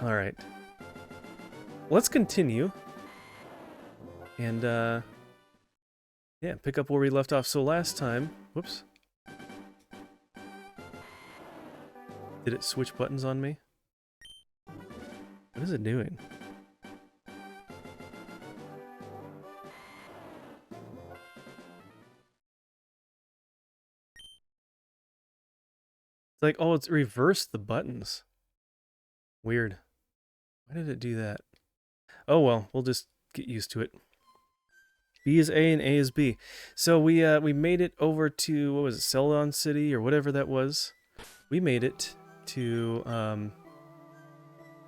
Alright. Let's continue. And, yeah, pick up where we left off. So last time... Whoops. Did it switch buttons on me? What is it doing? It's like, oh, it's reversed the buttons. Weird. Why did it do that? Oh well, we'll just get used to it. B is A and A is B. So we made it over to, what was it, Celadon City or whatever that was. We made it to,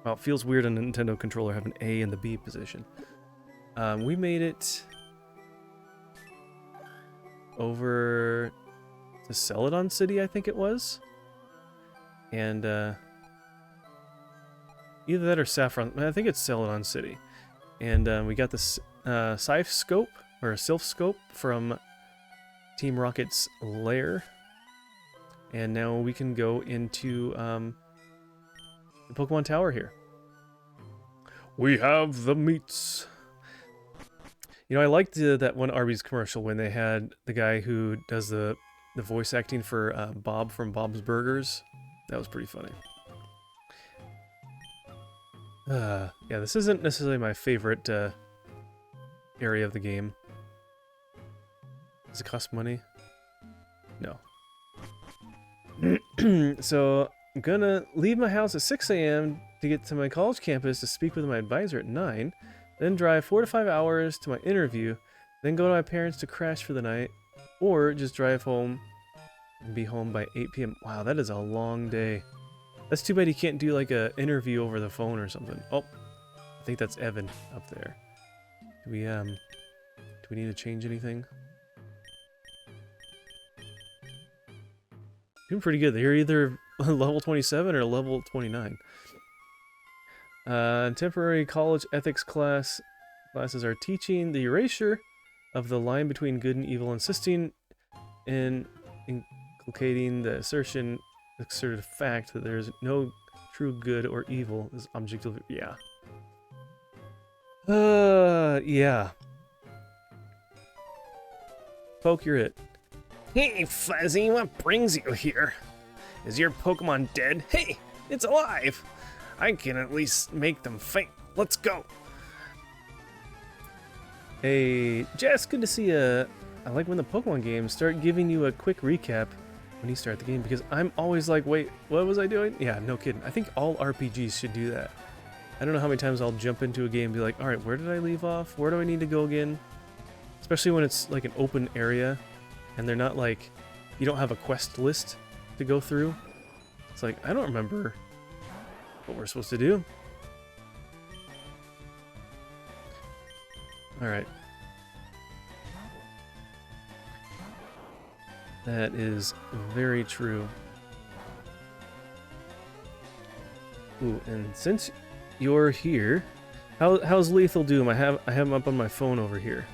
well, it feels weird on a Nintendo controller having A in the B position. We made it over to Celadon City, I think it was. And, either that or Saffron. I think it's Celadon City. And we got this Scythe Scope, or Sylph Scope, from Team Rocket's lair. And now we can go into the Pokemon Tower here. We have the meats. You know, I liked that one Arby's commercial when they had the guy who does the voice acting for Bob from Bob's Burgers. That was pretty funny. Yeah, this isn't necessarily my favorite area of the game. Does it cost money? No. So, I'm gonna leave my house at 6 a.m. to get to my college campus to speak with my advisor at 9, then drive 4 to 5 hours to my interview, then go to my parents to crash for the night, or just drive home and be home by 8 p.m. Wow, that is a long day. That's too bad you can't do like a interview over the phone or something. Oh, I think that's Evan up there. Do we need to change anything? Doing pretty good. They're either level 27 or level 29. Temporary college ethics classes are teaching the erasure of the line between good and evil, insisting in inculcating the asserted fact that there is no true good or evil is objective. Yeah. Yeah. Poke, you're it. Hey, Fuzzy, what brings you here? Is your Pokemon dead? Hey, it's alive! I can at least make them faint. Let's go! Hey, Jess, good to see you. I like when the Pokemon games start giving you a quick recap when you start the game, because I'm always like, wait, what was I doing? Yeah, no kidding. I think all RPGs should do that. I don't know how many times I'll jump into a game and be like, alright, where did I leave off? Where do I need to go again? Especially when it's like an open area and they're not like, you don't have a quest list to go through. It's like, I don't remember what we're supposed to do. Alright. That is very true. Ooh, and since you're here, how's Lethal Doom? I have him up on my phone over here.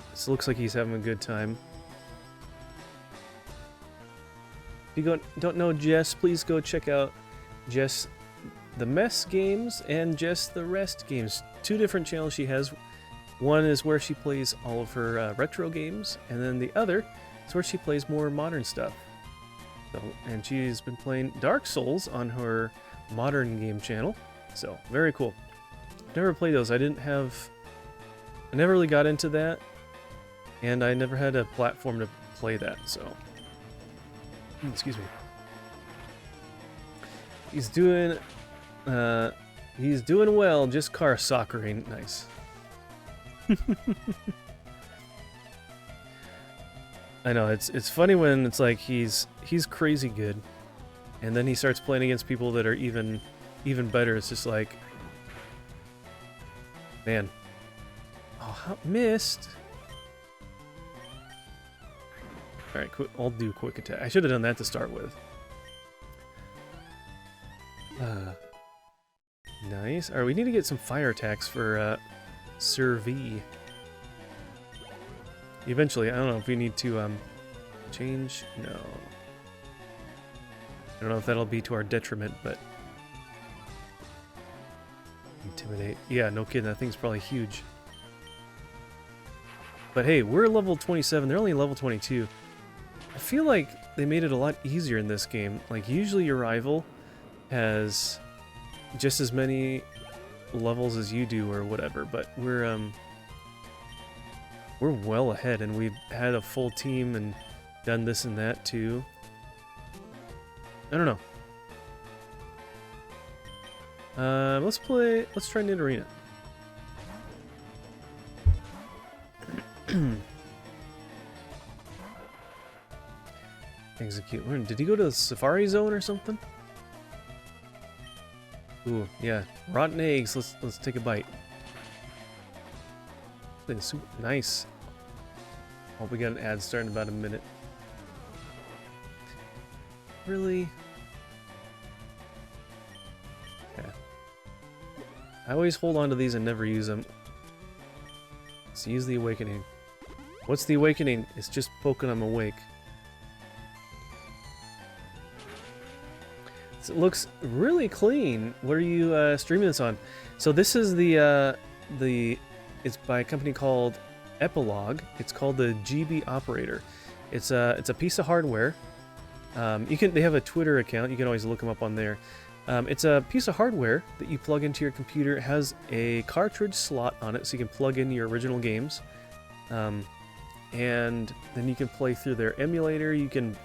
This looks like he's having a good time. If you don't know Jess, please go check out Jess the Mess games and Jess the Rest games. 2 different channels she has. One is where she plays all of her retro games, and then the other is where she plays more modern stuff. So, and she's been playing Dark Souls on her modern game channel. So, very cool. Never played those. I never really got into that, and I never had a platform to play that, so... Excuse me. He's doing well, just car soccering. Nice. I know, it's funny when it's like he's crazy good, and then he starts playing against people that are even better. It's just like, man. Oh, missed. Alright, I'll do quick attack. I should have done that to start with. Nice. Alright, we need to get some fire attacks for Sir V. Eventually, I don't know if we need to change. No. I don't know if that'll be to our detriment, but Intimidate. Yeah, no kidding. That thing's probably huge. But hey, we're level 27. They're only level 22. I feel like they made it a lot easier in this game. Like, usually your rival has just as many levels as you do or whatever, but we're well ahead, and we've had a full team and done this and that too. I don't know. Let's try Knit Arena. Execute. Did he go to the Safari Zone or something? Ooh, yeah. Rotten eggs. Let's take a bite. Super nice. Oh, we got an ad starting in about a minute. Really? Okay. I always hold on to these and never use them. Let's use the Awakening. What's the Awakening? It's just poking them awake. So it looks really clean. What are you streaming this on? So this is it's by a company called Epilogue. It's called the GB Operator. It's a piece of hardware. They have a Twitter account. You can always look them up on there. It's a piece of hardware that you plug into your computer. It has a cartridge slot on it, so you can plug in your original games. And then you can play through their emulator. You can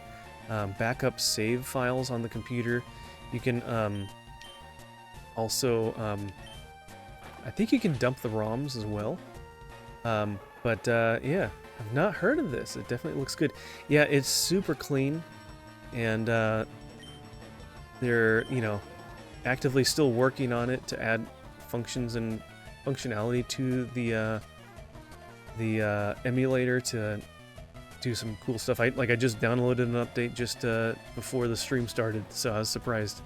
back up save files on the computer. You can also, I think you can dump the ROMs as well. Yeah, I've not heard of this. It definitely looks good. Yeah, it's super clean, and they're, actively still working on it to add functions and functionality to the emulator to do some cool stuff. I just downloaded an update just before the stream started, so I was surprised.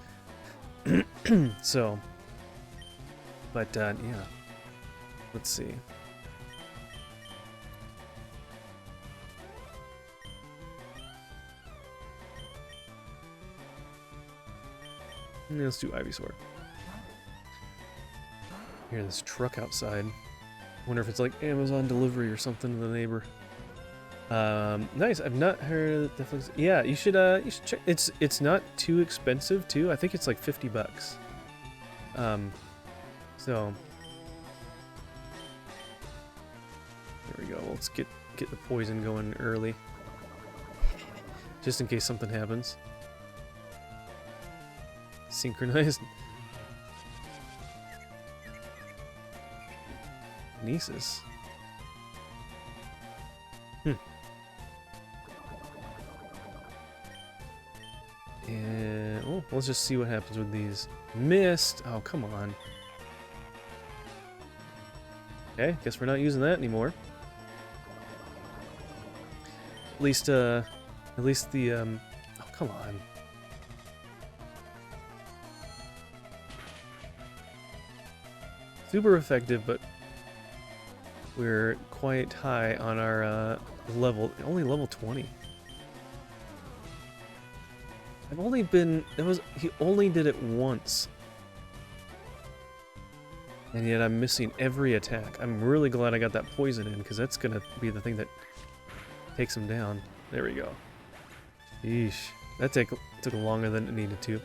So, but yeah, let's see. Let's do Ivysaur. Hear this truck outside. Wonder if it's like Amazon delivery or something to the neighbor. Nice. I've not heard of definitely. Yeah, you should check. It's not too expensive too. I think it's like $50. So there we go. Let's get the poison going early, just in case something happens. Synchronized. Kinesis. And let's just see what happens with these. Missed. Oh, come on. Okay, guess we're not using that anymore. At least the oh, come on. Super effective, but we're quite high on our level. Only level 20. He only did it once. And yet I'm missing every attack. I'm really glad I got that poison in, because that's gonna be the thing that takes him down. There we go. Yeesh. That took longer than it needed to.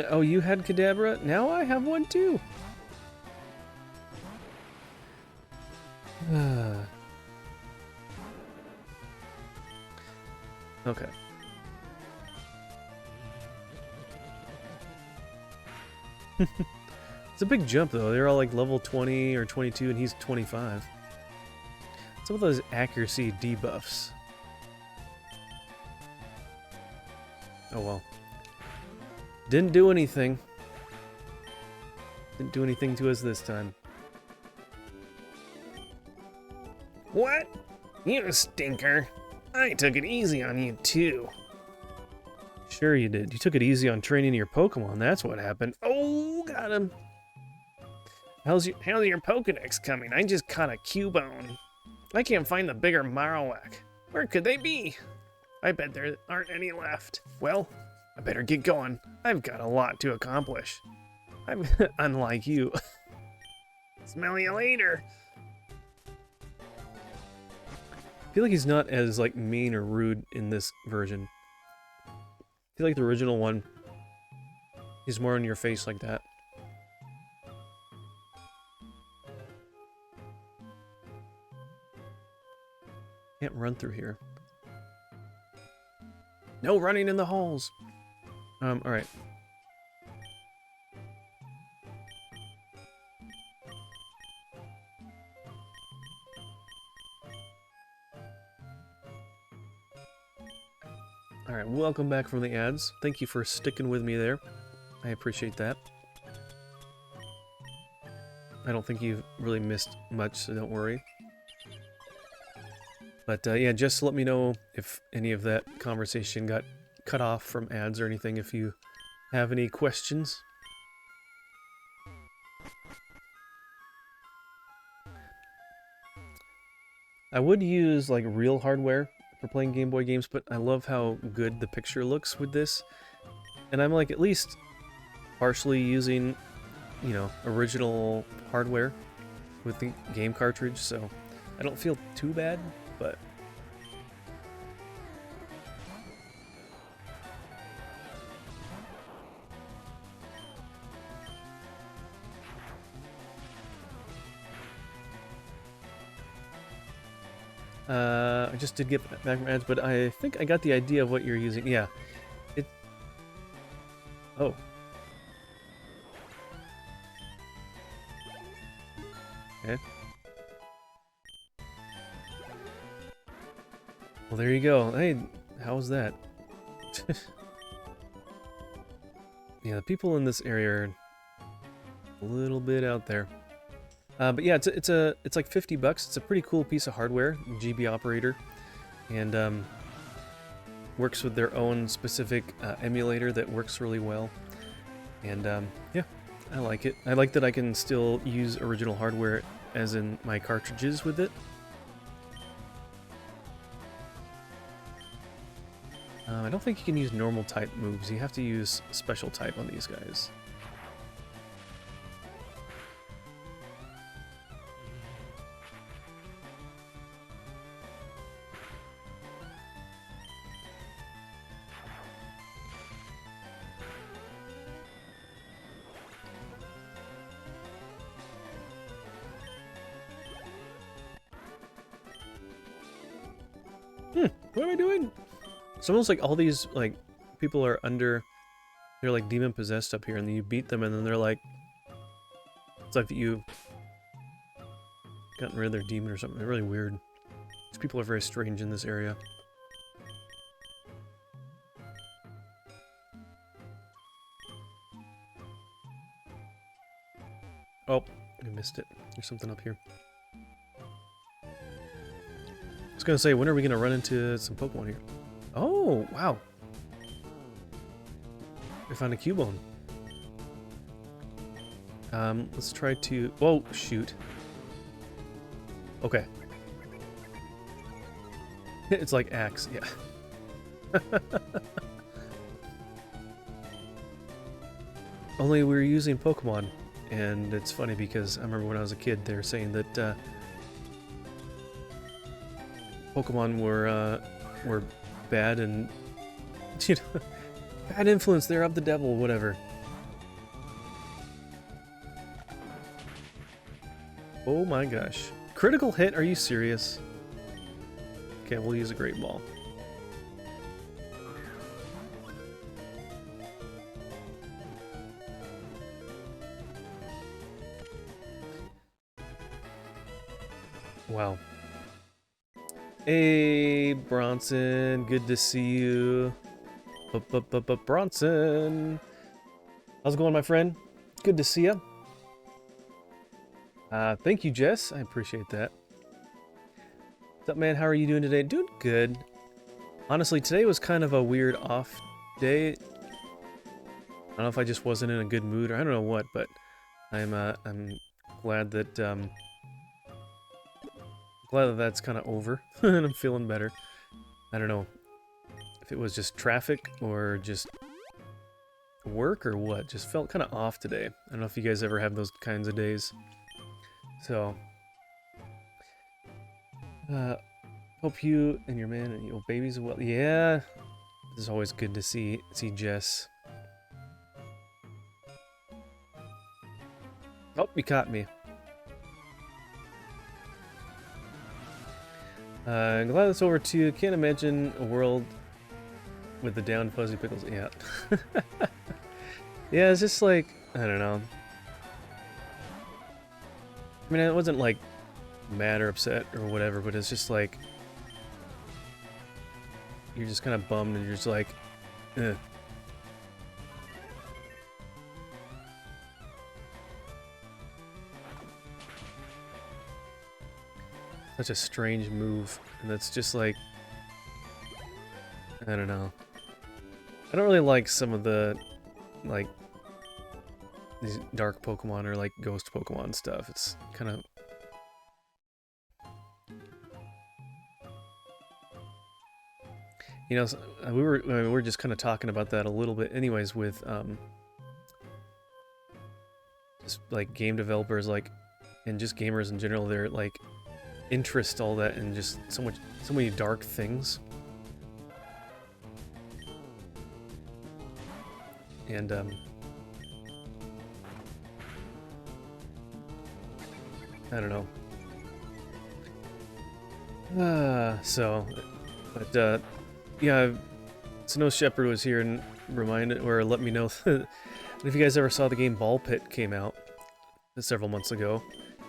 Oh, you had Kadabra? Now I have one too! Okay. It's a big jump though. They're all like level 20 or 22 and he's 25. Some of those accuracy debuffs. Oh well. Didn't do anything. Didn't do anything to us this time. What? You stinker. I took it easy on you too. Sure you did. You took it easy on training your Pokemon. That's what happened. Oh, got him. How's your Pokedex coming? I just caught a Cubone. I can't find the bigger Marowak. Where could they be? I bet there aren't any left. Well, I better get going. I've got a lot to accomplish. I'm unlike you. Smell you later. I feel like he's not as like mean or rude in this version. I feel like the original one, he's more in your face like that. Can't run through here. No running in the halls. Alright. Alright, welcome back from the ads. Thank you for sticking with me there. I appreciate that. I don't think you've really missed much, so don't worry. But yeah, just let me know if any of that conversation got cut off from ads or anything if you have any questions. I would use like real hardware for playing Game Boy games, but I love how good the picture looks with this. And I'm like at least partially using, you know, original hardware with the game cartridge, so I don't feel too bad, but I just did get back from ads, but I think I got the idea of what you're using. Yeah. Oh. Okay. Well, there you go. Hey, how was that? Yeah, the people in this area are a little bit out there. But yeah, it's like 50 bucks. It's a pretty cool piece of hardware, GB operator, and works with their own specific emulator that works really well. And yeah, I like it. I like that I can still use original hardware, as in my cartridges with it. I don't think you can use normal type moves. You have to use special type on these guys. What am I doing? It's almost like all these, like, people are under... They're, like, demon-possessed up here, and then you beat them, and then they're, like... It's like that you... gotten rid of their demon or something. They're really weird. These people are very strange in this area. Oh, I missed it. There's something up here. I was gonna say, when are we gonna run into some Pokemon here? Oh, wow. I found a Cubone. Let's try to... Whoa, shoot. Okay. It's like Axe, yeah. Only we're using Pokemon, and it's funny because I remember when I was a kid, they were saying that Pokemon were bad and, you know, bad influence. They're of the devil, whatever. Oh my gosh. Critical hit? Are you serious? Okay, we'll use a Great Ball. Wow. Hey, Bronson. Good to see you. Bronson. How's it going, my friend? Good to see you. Thank you, Jess. I appreciate that. What's up, man? How are you doing today? Doing good. Honestly, today was kind of a weird off day. I don't know if I just wasn't in a good mood or I don't know what, but I'm glad that that's kind of over and I'm feeling better. I don't know. if it was just traffic or just work or what. Just felt kind of off today. I don't know if you guys ever have those kinds of days. So, hope you and your man and your babies well. Yeah, it's always good to see Jess. Oh, you caught me. I'm glad it's over too. Can't imagine a world with the down fuzzy pickles. Yeah. Yeah, it's just like, I don't know. I mean, I wasn't like mad or upset or whatever, but it's just like, you're just kind of bummed and you're just like, eh. Such a strange move, and that's just like, I don't know. I don't really like some of the, like, these dark Pokemon or like ghost Pokemon stuff. It's kind of... You know, we were just kind of talking about that a little bit anyways with, just like game developers, like, and just gamers in general, they're like, interest all that in just so many dark things. And, I don't know. Yeah, Snow Shepherd was here and reminded, or let me know that if you guys ever saw the game Ball Pit came out several months ago.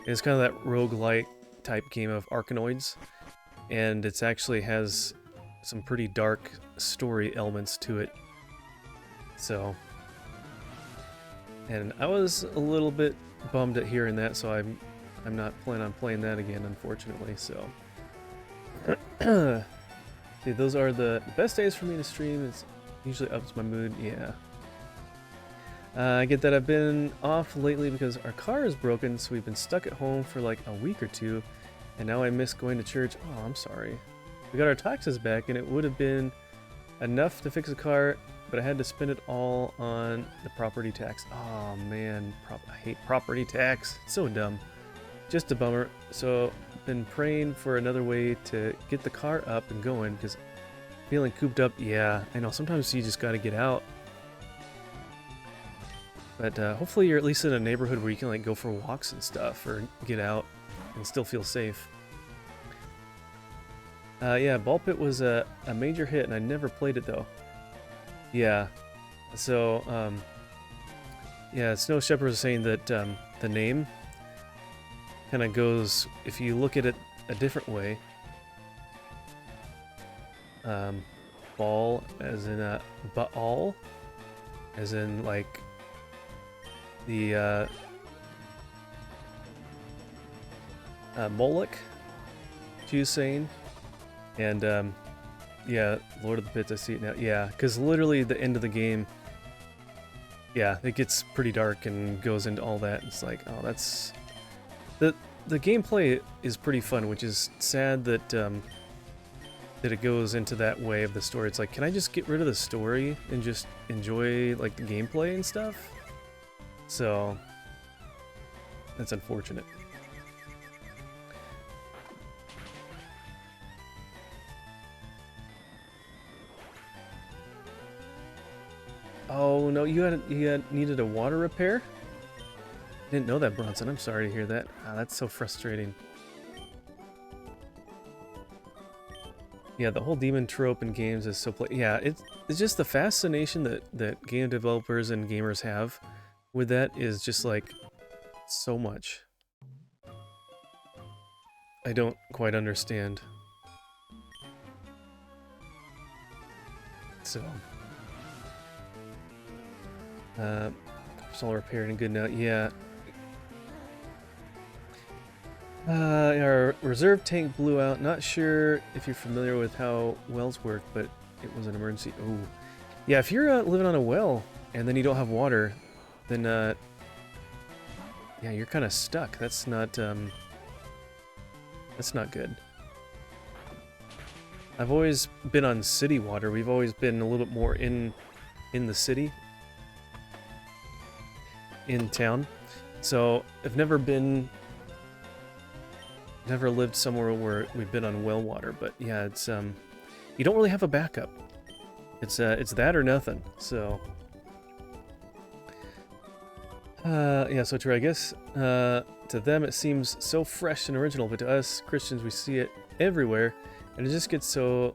It's kind of that roguelike type game of Arkanoids, and it actually has some pretty dark story elements to it. So, and I was a little bit bummed at hearing that, so I'm not planning on playing that again, unfortunately. So, see, those are the best days for me to stream. It usually ups my mood. Yeah. I get that I've been off lately because our car is broken, so we've been stuck at home for like a week or two, and now I miss going to church. Oh, I'm sorry. We got our taxes back, and it would have been enough to fix the car, but I had to spend it all on the property tax. Oh man, I hate property tax. It's so dumb. Just a bummer. So, been praying for another way to get the car up and going, because feeling cooped up, yeah, I know, sometimes you just gotta get out. But hopefully you're at least in a neighborhood where you can like go for walks and stuff, or get out and still feel safe. Yeah, Ball Pit was a major hit, and I never played it though. Yeah, so yeah, Snow Shepherd was saying that the name kind of goes, if you look at it a different way. Ball as in a Baal, as in like the Moloch, she was saying, and yeah, Lord of the Pits, I see it now. Yeah, because literally the end of the game, yeah, it gets pretty dark and goes into all that. It's like, oh, that's the gameplay is pretty fun, which is sad that that it goes into that way of the story. It's like, can I just get rid of the story and just enjoy like the gameplay and stuff? So that's unfortunate. Oh no, you had needed a water repair? Didn't know that, Bronson. I'm sorry to hear that. Ah, that's so frustrating. Yeah, the whole demon trope in games is so yeah, it's just the fascination that game developers and gamers have with that is just like so much. I don't quite understand. So it's all repaired and good now. Yeah. Our reserve tank blew out. Not sure if you're familiar with how wells work, but it was an emergency. Oh, yeah. If you're living on a well and then you don't have water, then yeah, you're kind of stuck. That's not good. I've always been on city water. We've always been a little bit more in the city, in town. So I've never lived somewhere where we've been on well water. But yeah, it's you don't really have a backup. It's that or nothing. So yeah, so true. I guess to them it seems so fresh and original, but to us Christians, we see it everywhere, and it just gets so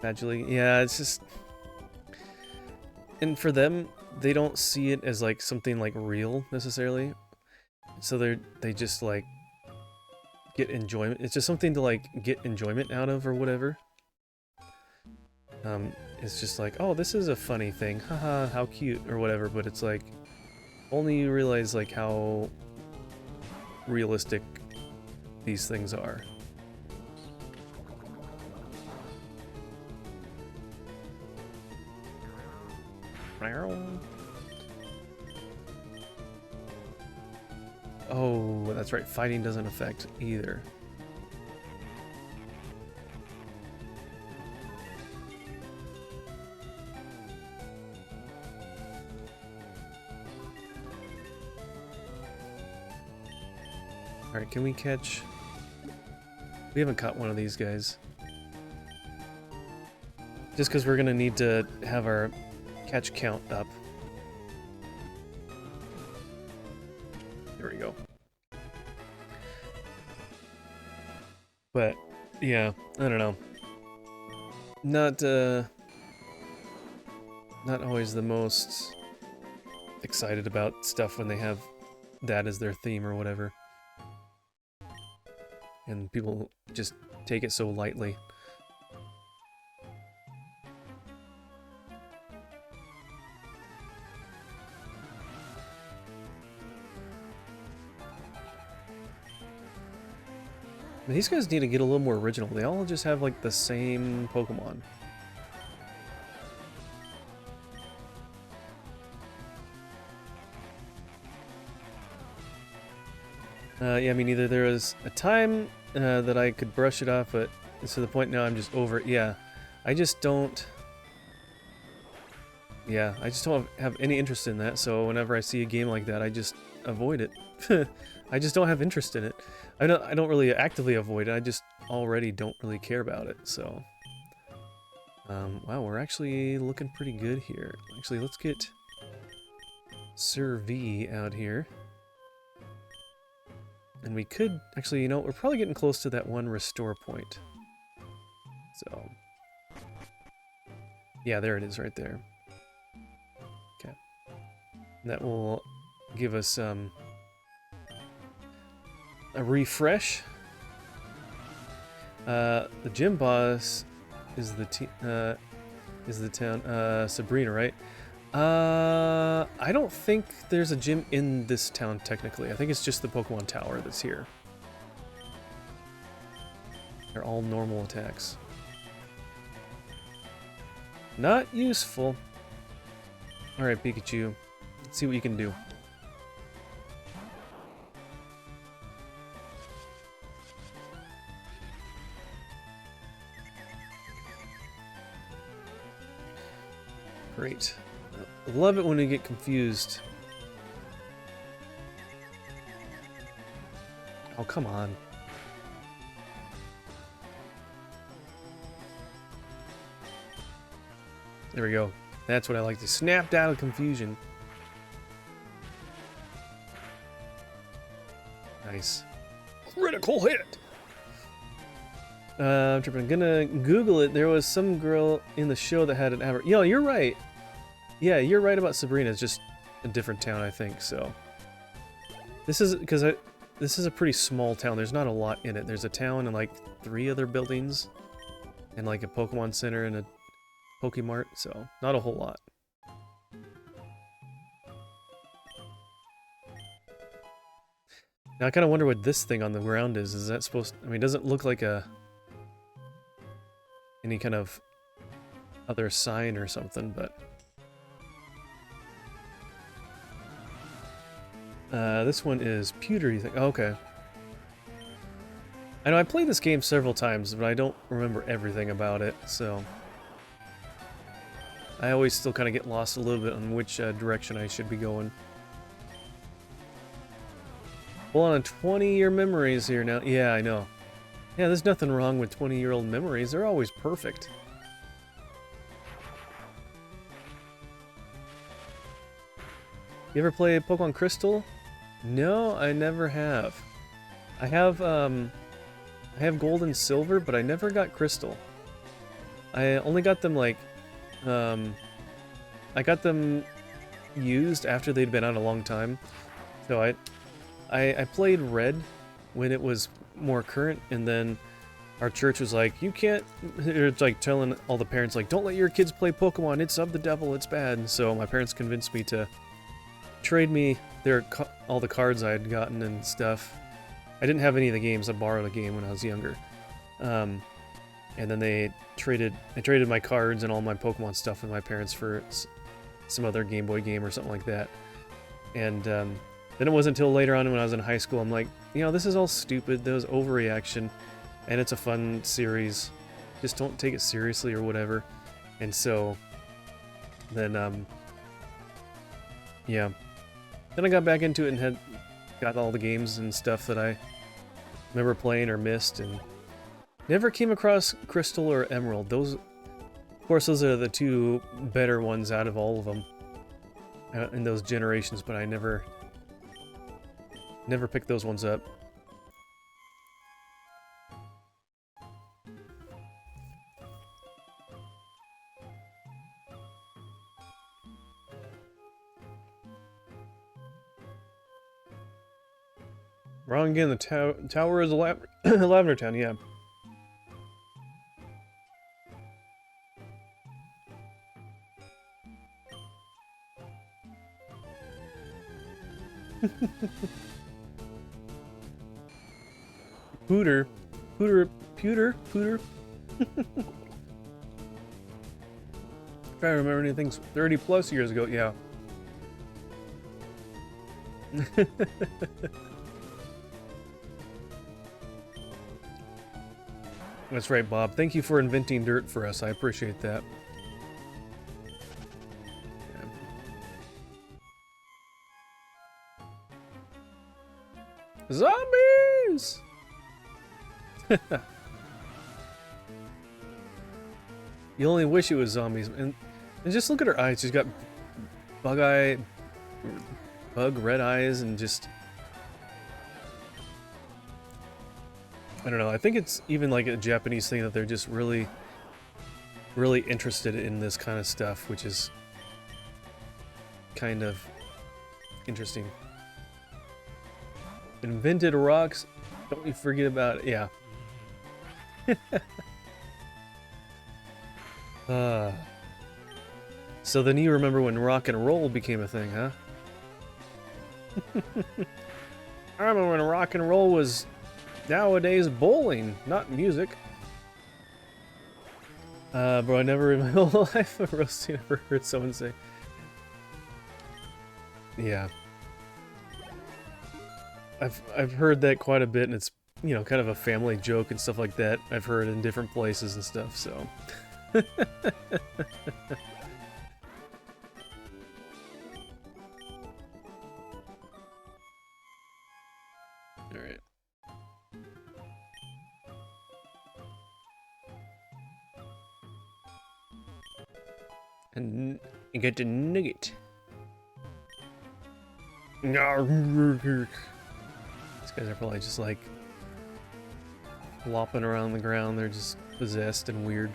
gradually. Yeah, it's just, and for them, they don't see it as like something like real necessarily, so they just like get enjoyment. It's just something to like get enjoyment out of or whatever. It's just like, oh, this is a funny thing, haha, how cute or whatever. But it's like, only you realize like how realistic these things are. Oh, that's right, fighting doesn't affect either. Alright, can we catch... We haven't caught one of these guys. Just because we're going to need to have our catch count up. There we go. But, yeah, I don't know. Not always the most excited about stuff when they have that as their theme or whatever. And people just take it so lightly. These guys need to get a little more original. They all just have like the same Pokemon. Yeah, I mean, either there was a time that I could brush it off, but it's to the point now I'm just over it. Yeah, I just don't... Yeah, I just don't have any interest in that, so whenever I see a game like that, I just avoid it. I just don't have interest in it. I don't really actively avoid it, I just already don't really care about it, so... wow, we're actually looking pretty good here. Actually, let's get Sir V out here. And we could, actually, you know, we're probably getting close to that one restore point. So... Yeah, there it is right there. Okay. That will give us a refresh. The gym boss is the town Sabrina, right? I don't think there's a gym in this town technically. I think it's just the Pokemon Tower that's here. They're all normal attacks. Not useful. Alright, Pikachu. Let's see what you can do. Great. I love it when we get confused. Oh, come on. There we go. That's what I like to snapped out of confusion. Nice. Critical hit! I'm gonna Google it. There was some girl in the show that had an average. Yo, you're right. Yeah, you're right about Sabrina. It's just a different town, I think. So this is because this is a pretty small town. There's not a lot in it. There's a town and like 3 other buildings, and like a Pokemon Center and a Pokemart. So not a whole lot. Now I kind of wonder what this thing on the ground is. Is that supposed to, I mean, it doesn't look like any kind of other sign or something, but this one is pewter, you think? Oh, okay. I know I played this game several times, but I don't remember everything about it, so I always still kind of get lost a little bit on which direction I should be going. Well, on 20-year memories here now. Yeah, I know. Yeah, there's nothing wrong with 20-year-old memories. They're always perfect. You ever play Pokemon Crystal? No, I never have. I have Gold and Silver, but I never got Crystal. I only got them like, I got them used after they'd been out a long time. So I played Red when it was more current, and then our church was like, you can't, it's like telling all the parents like, don't let your kids play Pokemon, it's of the devil, it's bad. And so my parents convinced me to trade me all the cards I had gotten and stuff. I didn't have any of the games. I borrowed a game when I was younger. And then I traded my cards and all my Pokemon stuff with my parents for some other Game Boy game or something like that. And then it wasn't until later on when I was in high school, I'm like, you know, this is all stupid. There was overreaction, and it's a fun series. Just don't take it seriously or whatever. And so then, yeah. Then I got back into it and got all the games and stuff that I remember playing or missed, and never came across Crystal or Emerald. Those, of course, those are the two better ones out of all of them in those generations, but I never picked those ones up. Wrong again, the tower is Lavender Town, yeah. Pooter. If I remember anything 30 plus years ago, yeah. That's right, Bob. Thank you for inventing dirt for us. I appreciate that. Yeah. Zombies! You only wish it was zombies. And just look at her eyes. She's got bug red eyes, and just... I don't know, I think it's even like a Japanese thing that they're just really, really interested in this kind of stuff, which is kind of interesting. Invented rocks, don't you forget about it, yeah. So then you remember when rock and roll became a thing, huh? I remember when rock and roll was nowadays bowling, not music. Bro, I never in my whole life of roasting ever heard someone say. Yeah. I've heard that quite a bit, and it's, you know, kind of a family joke and stuff like that. I've heard in different places and stuff, so. Alright. And you get the nugget. These guys are probably just like flopping around the ground. They're just possessed and weird.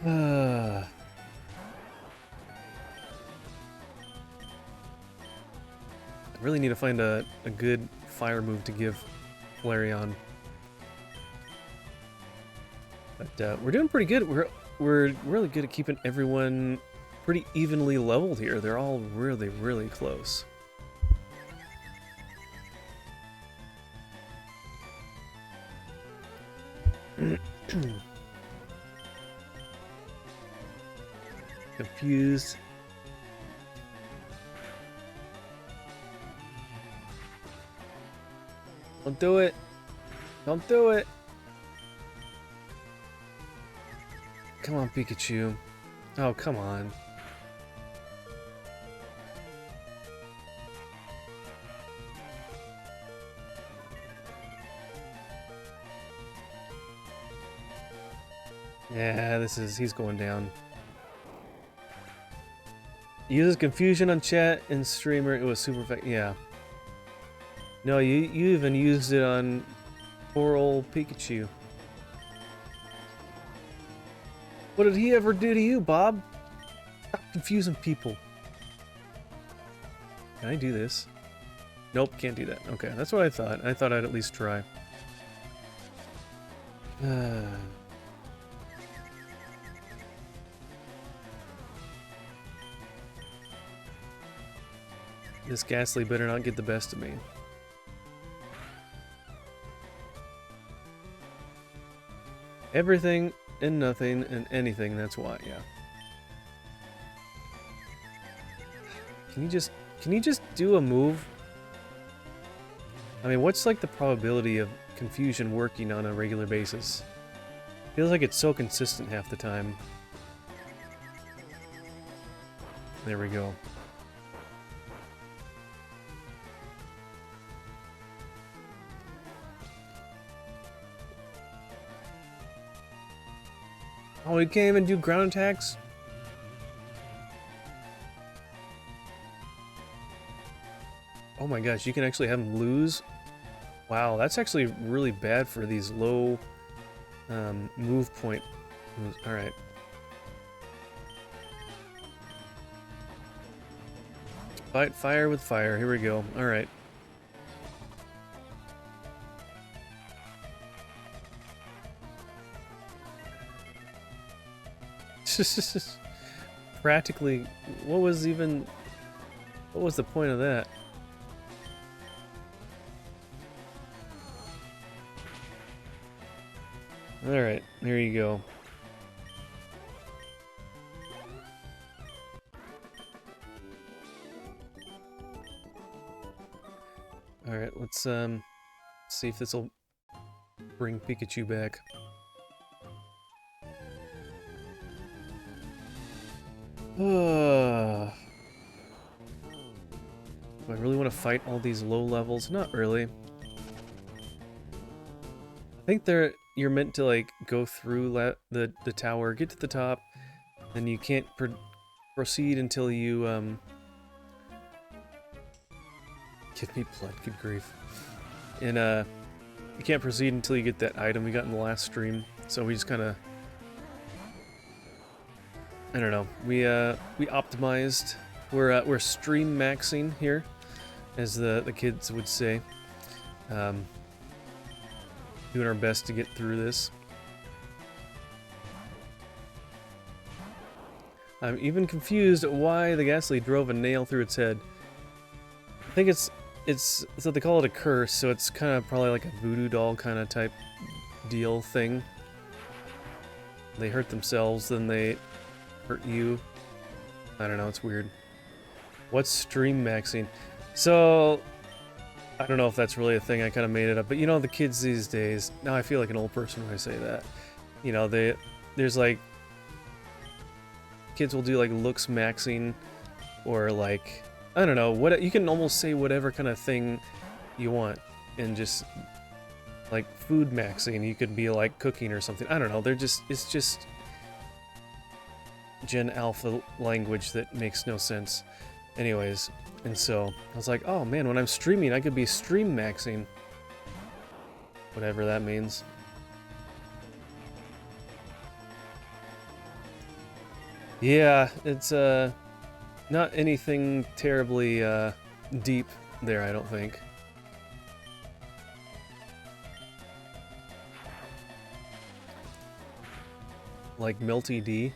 I really need to find a good fire move to give Flareon. But we're doing pretty good. We're really good at keeping everyone pretty evenly leveled here. They're all really, really close. Confused. Don't do it. Don't do it. Come on, Pikachu. Oh, come on. Yeah, he's going down. Uses confusion on chat and streamer. It was super effective. Yeah. No, you even used it on poor old Pikachu. What did he ever do to you, Bob? Stop confusing people. Can I do this? Nope, can't do that. Okay, that's what I thought. I thought I'd at least try. This Ghastly better not get the best of me. Everything and nothing and anything, that's why, yeah. Can you just do a move? I mean, what's like the probability of confusion working on a regular basis? Feels like it's so consistent half the time. There we go. Oh, you can't even do ground attacks? Oh my gosh, you can actually have them lose? Wow, that's actually really bad for these low move point moves. Alright. Fight fire with fire. Here we go. Alright. Practically, what was the point of that? Alright, here you go. Alright, let's see if this will bring Pikachu back. Do I really want to fight all these low levels? Not really. I think you're meant to like go through the tower, get to the top, and you can't proceed until you give me blood, good grief. And you can't proceed until you get that item we got in the last stream. So we just kind of, I don't know. We optimized. We're stream maxing here, as the kids would say. Doing our best to get through this. I'm even confused why the Ghastly drove a nail through its head. I think it's so they call it a curse, so it's kind of probably like a voodoo doll kind of type deal thing. They hurt themselves, then they hurt you. I don't know, it's weird. What's stream maxing? So, I don't know if that's really a thing, I kind of made it up, but you know the kids these days, now I feel like an old person when I say that. You know, there's like, kids will do like looks maxing, or like, I don't know, what you can almost say whatever kind of thing you want, and just, like food maxing, you could be like cooking or something, I don't know, it's just Gen Alpha language that makes no sense. Anyways, and so I was like, oh man, when I'm streaming, I could be stream maxing. Whatever that means. Yeah, it's not anything terribly deep there, I don't think. Like Melty D.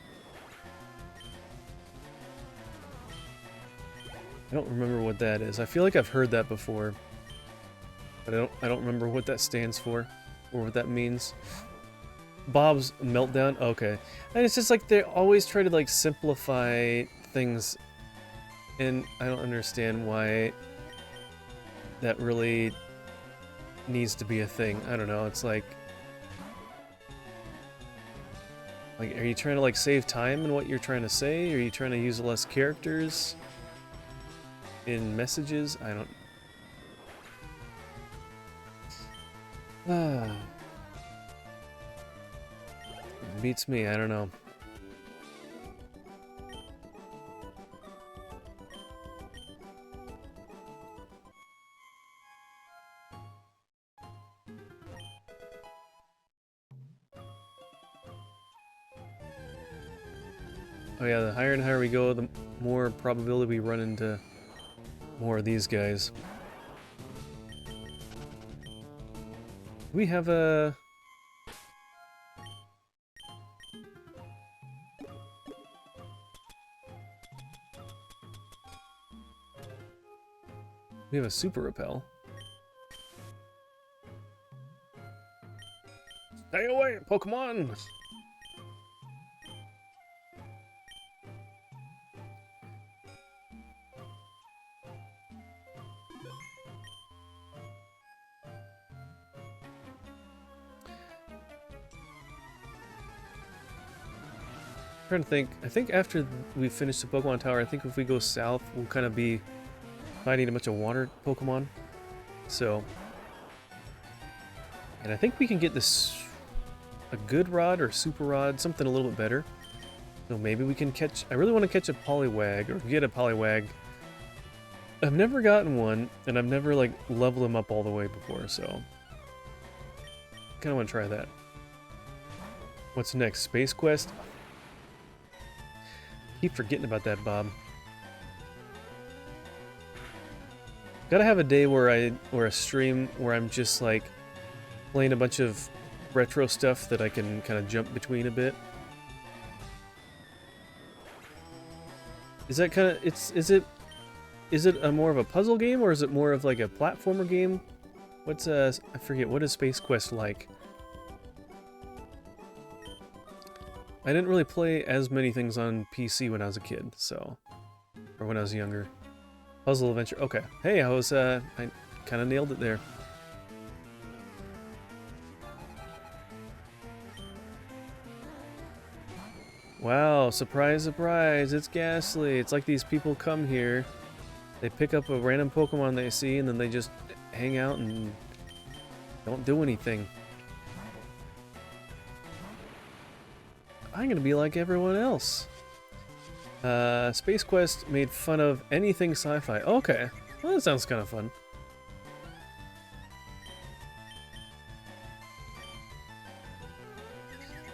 I don't remember what that is. I feel like I've heard that before, but I don't remember what that stands for or what that means. Bob's meltdown. Okay, and it's just like they always try to like simplify things, and I don't understand why that really needs to be a thing. I don't know. It's like, are you trying to like save time in what you're trying to say? Are you trying to use less characters in messages? I don't. Ah, beats me. I don't know. Oh yeah, the higher and higher we go, the more probability we run into more of these guys. We have a... We have a super repel. Stay away, Pokemon! I'm trying to think. I think after we finish the Pokemon Tower, I think if we go south, we'll kind of be fighting a bunch of water Pokemon. So... And I think we can get this... a good rod or super rod, something a little bit better. So maybe we can catch... I really want to catch a Poliwag, or get a Poliwag. I've never gotten one, and I've never, like, leveled them up all the way before, so... kind of want to try that. What's next? Space Quest? Keep forgetting about that, Bob. Gotta have a day where or a stream where I'm just, like, playing a bunch of retro stuff that I can kind of jump between a bit. Is that kind of... Is it a more of a puzzle game, or is it more of like a platformer game? What's I forget, what is Space Quest like? I didn't really play as many things on PC when I was a kid, so... Or when I was younger. Puzzle adventure, okay. Hey, I kind of nailed it there. Wow, surprise, surprise, it's Ghastly. It's like these people come here, they pick up a random Pokemon they see, and then they just hang out and don't do anything. I'm gonna be like everyone else. Space Quest made fun of anything sci-fi. Okay, well, that sounds kind of fun.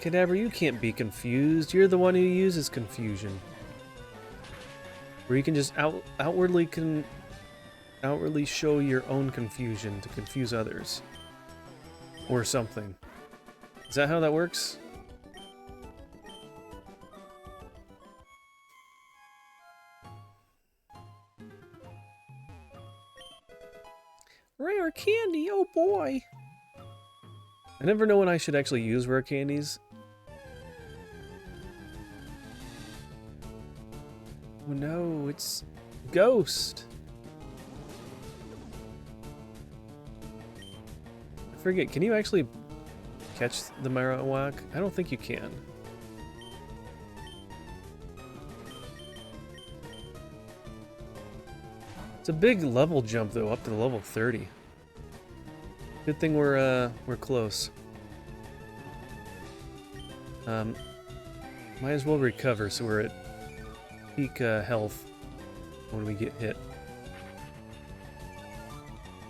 Cadaver, you can't be confused. You're the one who uses confusion. Where you can just outwardly show your own confusion to confuse others. Or something. Is that how that works? Rare candy, oh boy! I never know when I should actually use rare candies. Oh no, it's Ghost! I forget, can you actually catch the Marowak? I don't think you can. It's a big level jump though, up to level 30. Good thing we're close. Might as well recover so we're at peak health when we get hit.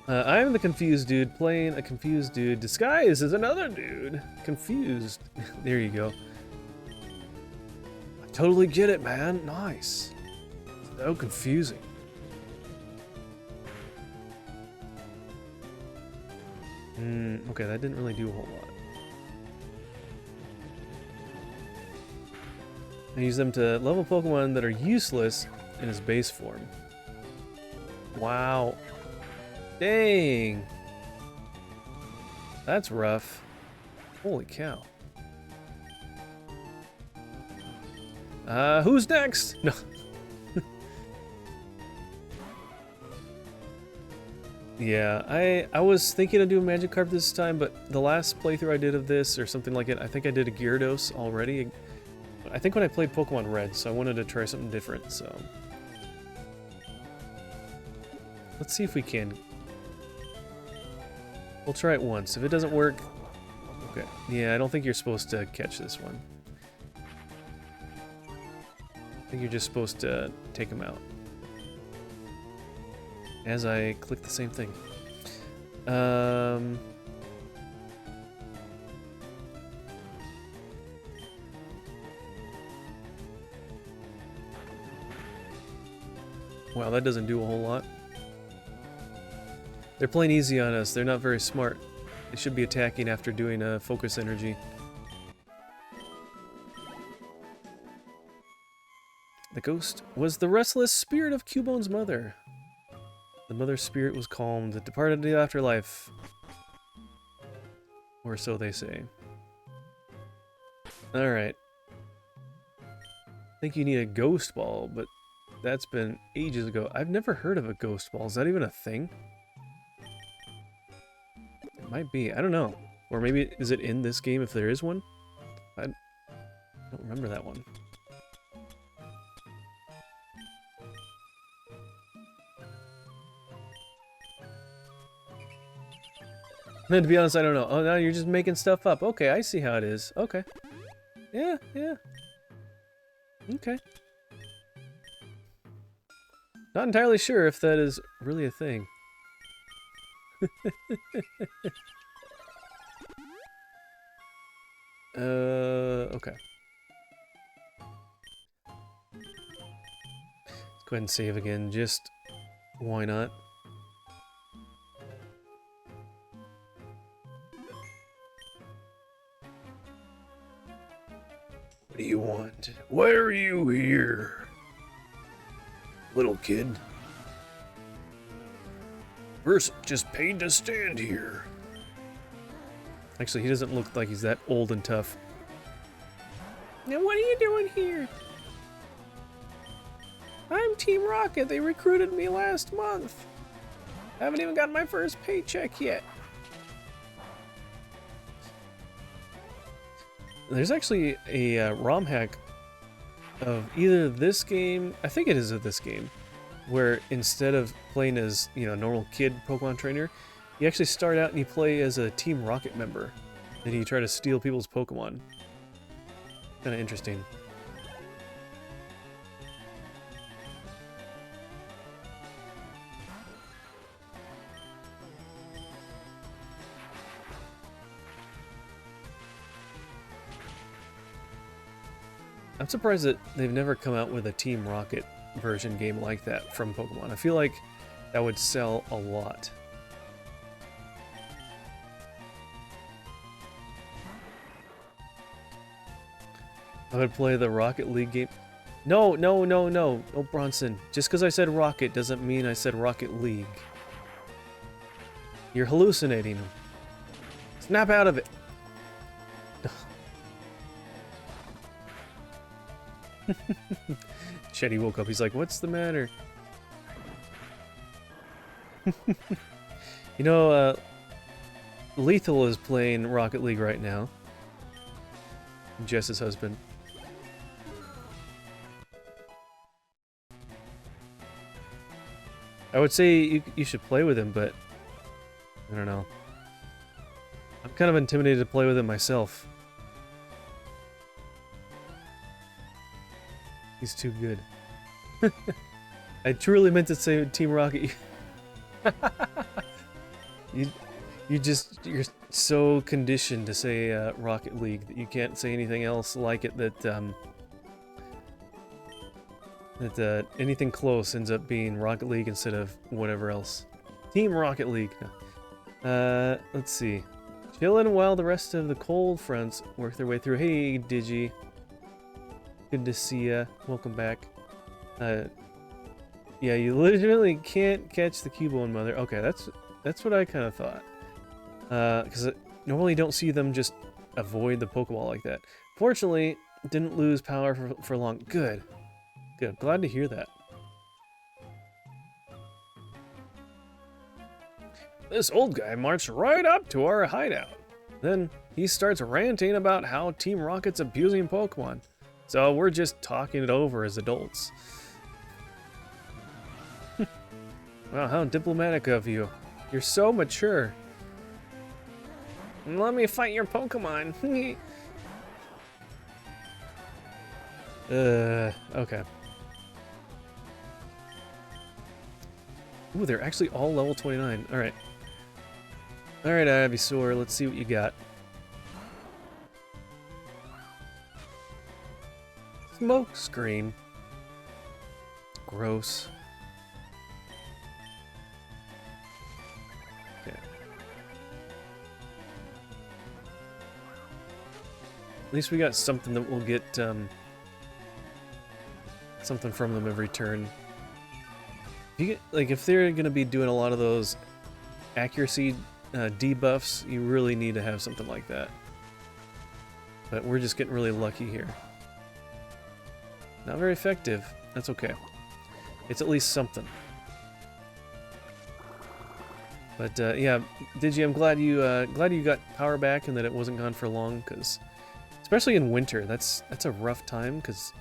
I'm the confused dude playing a confused dude disguised as another dude. Confused. There you go. I totally get it, man. Nice. So confusing. Okay, that didn't really do a whole lot. I use them to level Pokemon that are useless in his base form. Wow. Dang. That's rough. Holy cow. Who's next? No. Yeah, I was thinking of doing Magikarp this time, but the last playthrough I did of this, or something like it, I think I did a Gyarados already. I think when I played Pokemon Red, so I wanted to try something different, so... Let's see if we can. We'll try it once. If it doesn't work... Okay. Yeah, I don't think you're supposed to catch this one. I think you're just supposed to take them out. As I click the same thing. Wow, that doesn't do a whole lot. They're playing easy on us. They're not very smart. They should be attacking after doing a focus energy. The ghost was the restless spirit of Cubone's mother. The mother's spirit was calmed, it departed the afterlife. Or so they say. Alright. I think you need a ghost ball, but that's been ages ago. I've never heard of a ghost ball. Is that even a thing? It might be. I don't know. Or maybe, is it in this game if there is one? I don't remember that one. And to be honest, I don't know. Oh, no, you're just making stuff up. Okay, I see how it is. Okay. Yeah, yeah. Okay. Not entirely sure if that is really a thing. Okay. Let's go ahead and save again. Just, why not? What do you want? Why are you here? Little kid. Person just paid to stand here. Actually, he doesn't look like he's that old and tough. Now what are you doing here? I'm Team Rocket. They recruited me last month. I haven't even got my first paycheck yet. There's actually a ROM hack of either this game, I think it is of this game, where instead of playing as, you know, a normal kid Pokemon trainer, you actually start out and you play as a Team Rocket member, and you try to steal people's Pokemon. Kind of interesting. I'm surprised that they've never come out with a Team Rocket version game like that from Pokemon. I feel like that would sell a lot. I would play the Rocket League game. No, no, no, no. Oh, Bronson. Just because I said Rocket doesn't mean I said Rocket League. You're hallucinating. Snap out of it. Shetty woke up. He's like, what's the matter? You know, Lethal is playing Rocket League right now. Jess's husband. I would say you should play with him, but I don't know. I'm kind of intimidated to play with him myself. He's too good. I truly meant to say Team Rocket. You're so conditioned to say Rocket League that you can't say anything else like it that anything close ends up being Rocket League instead of whatever else. Team Rocket League. Let's see. Chilling while the rest of the cold fronts work their way through. Hey, Digi. Good to see ya. Welcome back. Yeah, you legitimately can't catch the Cubone mother. Okay, that's what I kind of thought. Because normally you don't see them just avoid the Pokeball like that. Fortunately, didn't lose power for long. Good. Good. Glad to hear that. This old guy marched right up to our hideout. Then he starts ranting about how Team Rocket's abusing Pokemon. So we're just talking it over as adults. Wow, how diplomatic of you. You're so mature. Let me fight your Pokemon. Okay. Ooh, they're actually all level 29. Alright. Alright, Ivysaur, let's see what you got. Smoke screen. Gross. Okay. At least we got something that we'll get, something from them every turn. You get, like, if they're gonna be doing a lot of those accuracy debuffs, you really need to have something like that. But we're just getting really lucky here. Not very effective. That's okay. It's at least something. But yeah, Digi, I'm glad you got power back and that it wasn't gone for long, because especially in winter, that's a rough time. Because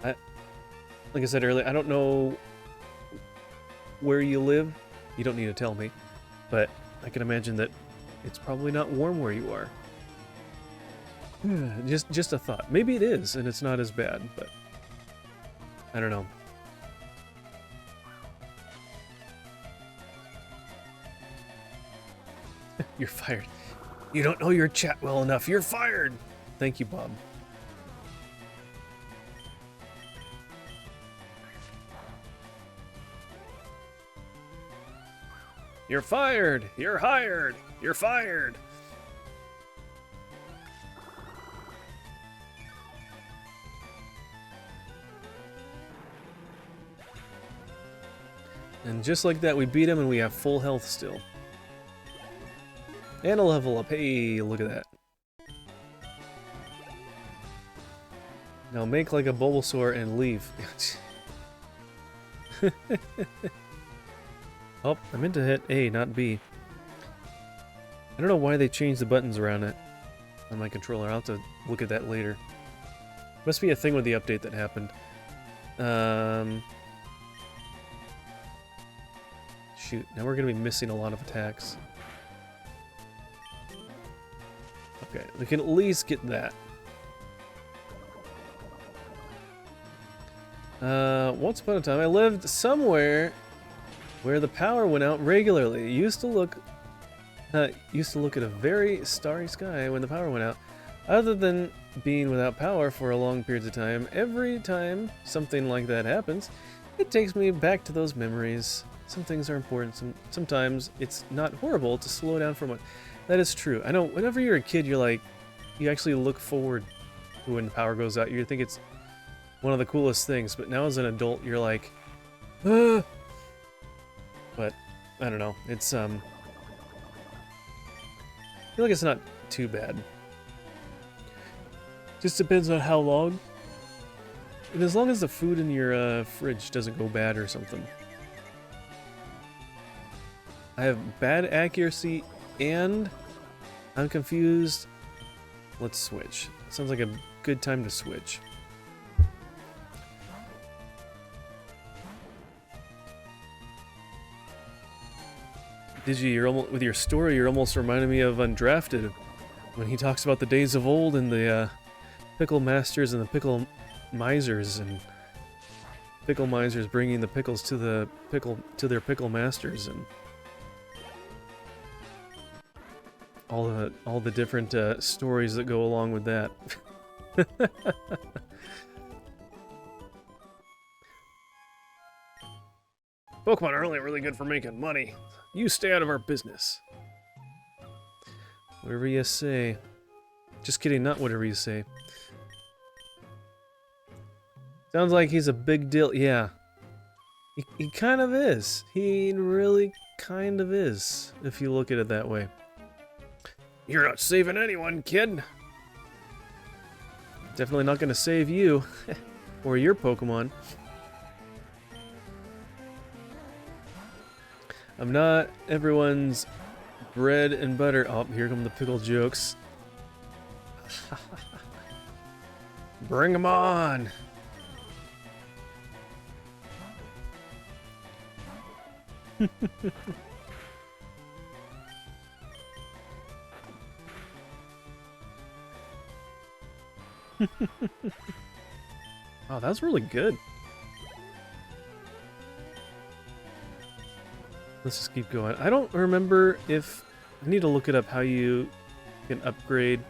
like I said earlier, I don't know where you live. You don't need to tell me, but I can imagine that it's probably not warm where you are. Just a thought. Maybe it is, and it's not as bad, but I don't know. You're fired. You don't know your chat well enough. You're fired. Thank you, Bob. You're fired. You're hired. You're fired. And just like that, we beat him and we have full health still. And a level up. Hey, look at that. Now make like a Bulbasaur and leave. Oh, I meant to hit A, not B. I don't know why they changed the buttons around it on my controller. I'll have to look at that later. Must be a thing with the update that happened. Shoot, now we're going to be missing a lot of attacks. Okay, we can at least get that. Once upon a time, I lived somewhere where the power went out regularly. It used to look at a very starry sky when the power went out. Other than being without power for a long period of time, every time something like that happens, it takes me back to those memories. Some things are important. Sometimes it's not horrible to slow down for a moment. That is true. I know whenever you're a kid, you're like, you actually look forward to when the power goes out. You think it's one of the coolest things. But now as an adult, you're like, ah. But I don't know. It's I feel like it's not too bad. Just depends on how long. And as long as the food in your fridge doesn't go bad or something. I have bad accuracy and I'm confused. Let's switch. Sounds like a good time to switch. Digi, you're almost, with your story, you're almost reminding me of Undrafted when he talks about the days of old and the pickle masters and the pickle misers, and pickle misers bringing the pickles to their pickle masters, and all the different stories that go along with that. Pokemon are only really good for making money. You stay out of our business. Whatever you say. Just kidding, not whatever you say. Sounds like he's a big deal. Yeah. He kind of is. He really kind of is, if you look at it that way. You're not saving anyone, kid. Definitely not going to save you. Or your Pokemon. I'm not everyone's bread and butter. Oh, here come the pickle jokes. Bring 'em on! Oh, that was really good. Let's just keep going. I don't remember if... I need to look it up how you can upgrade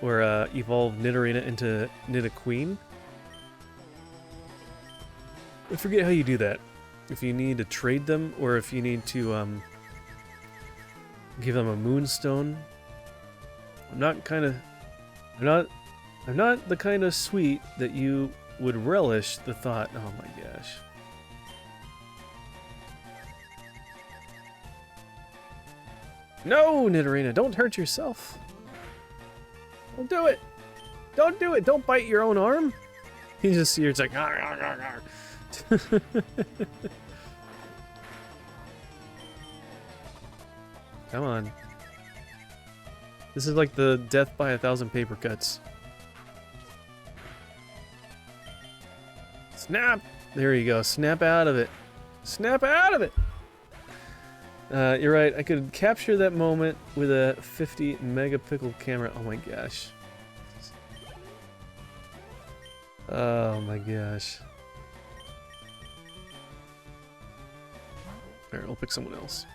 or evolve Nidorina into Nidoqueen. I forget how you do that. If you need to trade them or if you need to give them a moonstone. I'm not the kind of sweet that you would relish the thought. Oh my gosh. No, Nidorina, don't hurt yourself. Don't do it. Don't do it. Don't bite your own arm. You just see her, it's like, "Arr, arr, arr, arr." Come on. This is like the death by 1,000 paper cuts. Snap! There you go. Snap out of it. Snap out of it! You're right. I could capture that moment with a 50 megapixel camera. Oh my gosh. Oh my gosh. Alright, I'll pick someone else.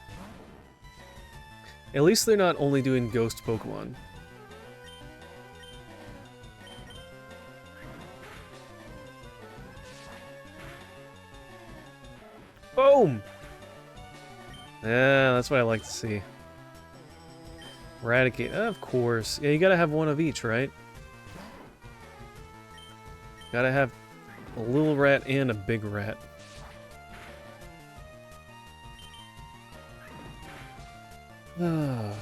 At least they're not only doing ghost Pokemon. Boom! Yeah, that's what I like to see. Eradicate, of course. Yeah, you gotta have one of each, right? Gotta have a little rat and a big rat. Ah.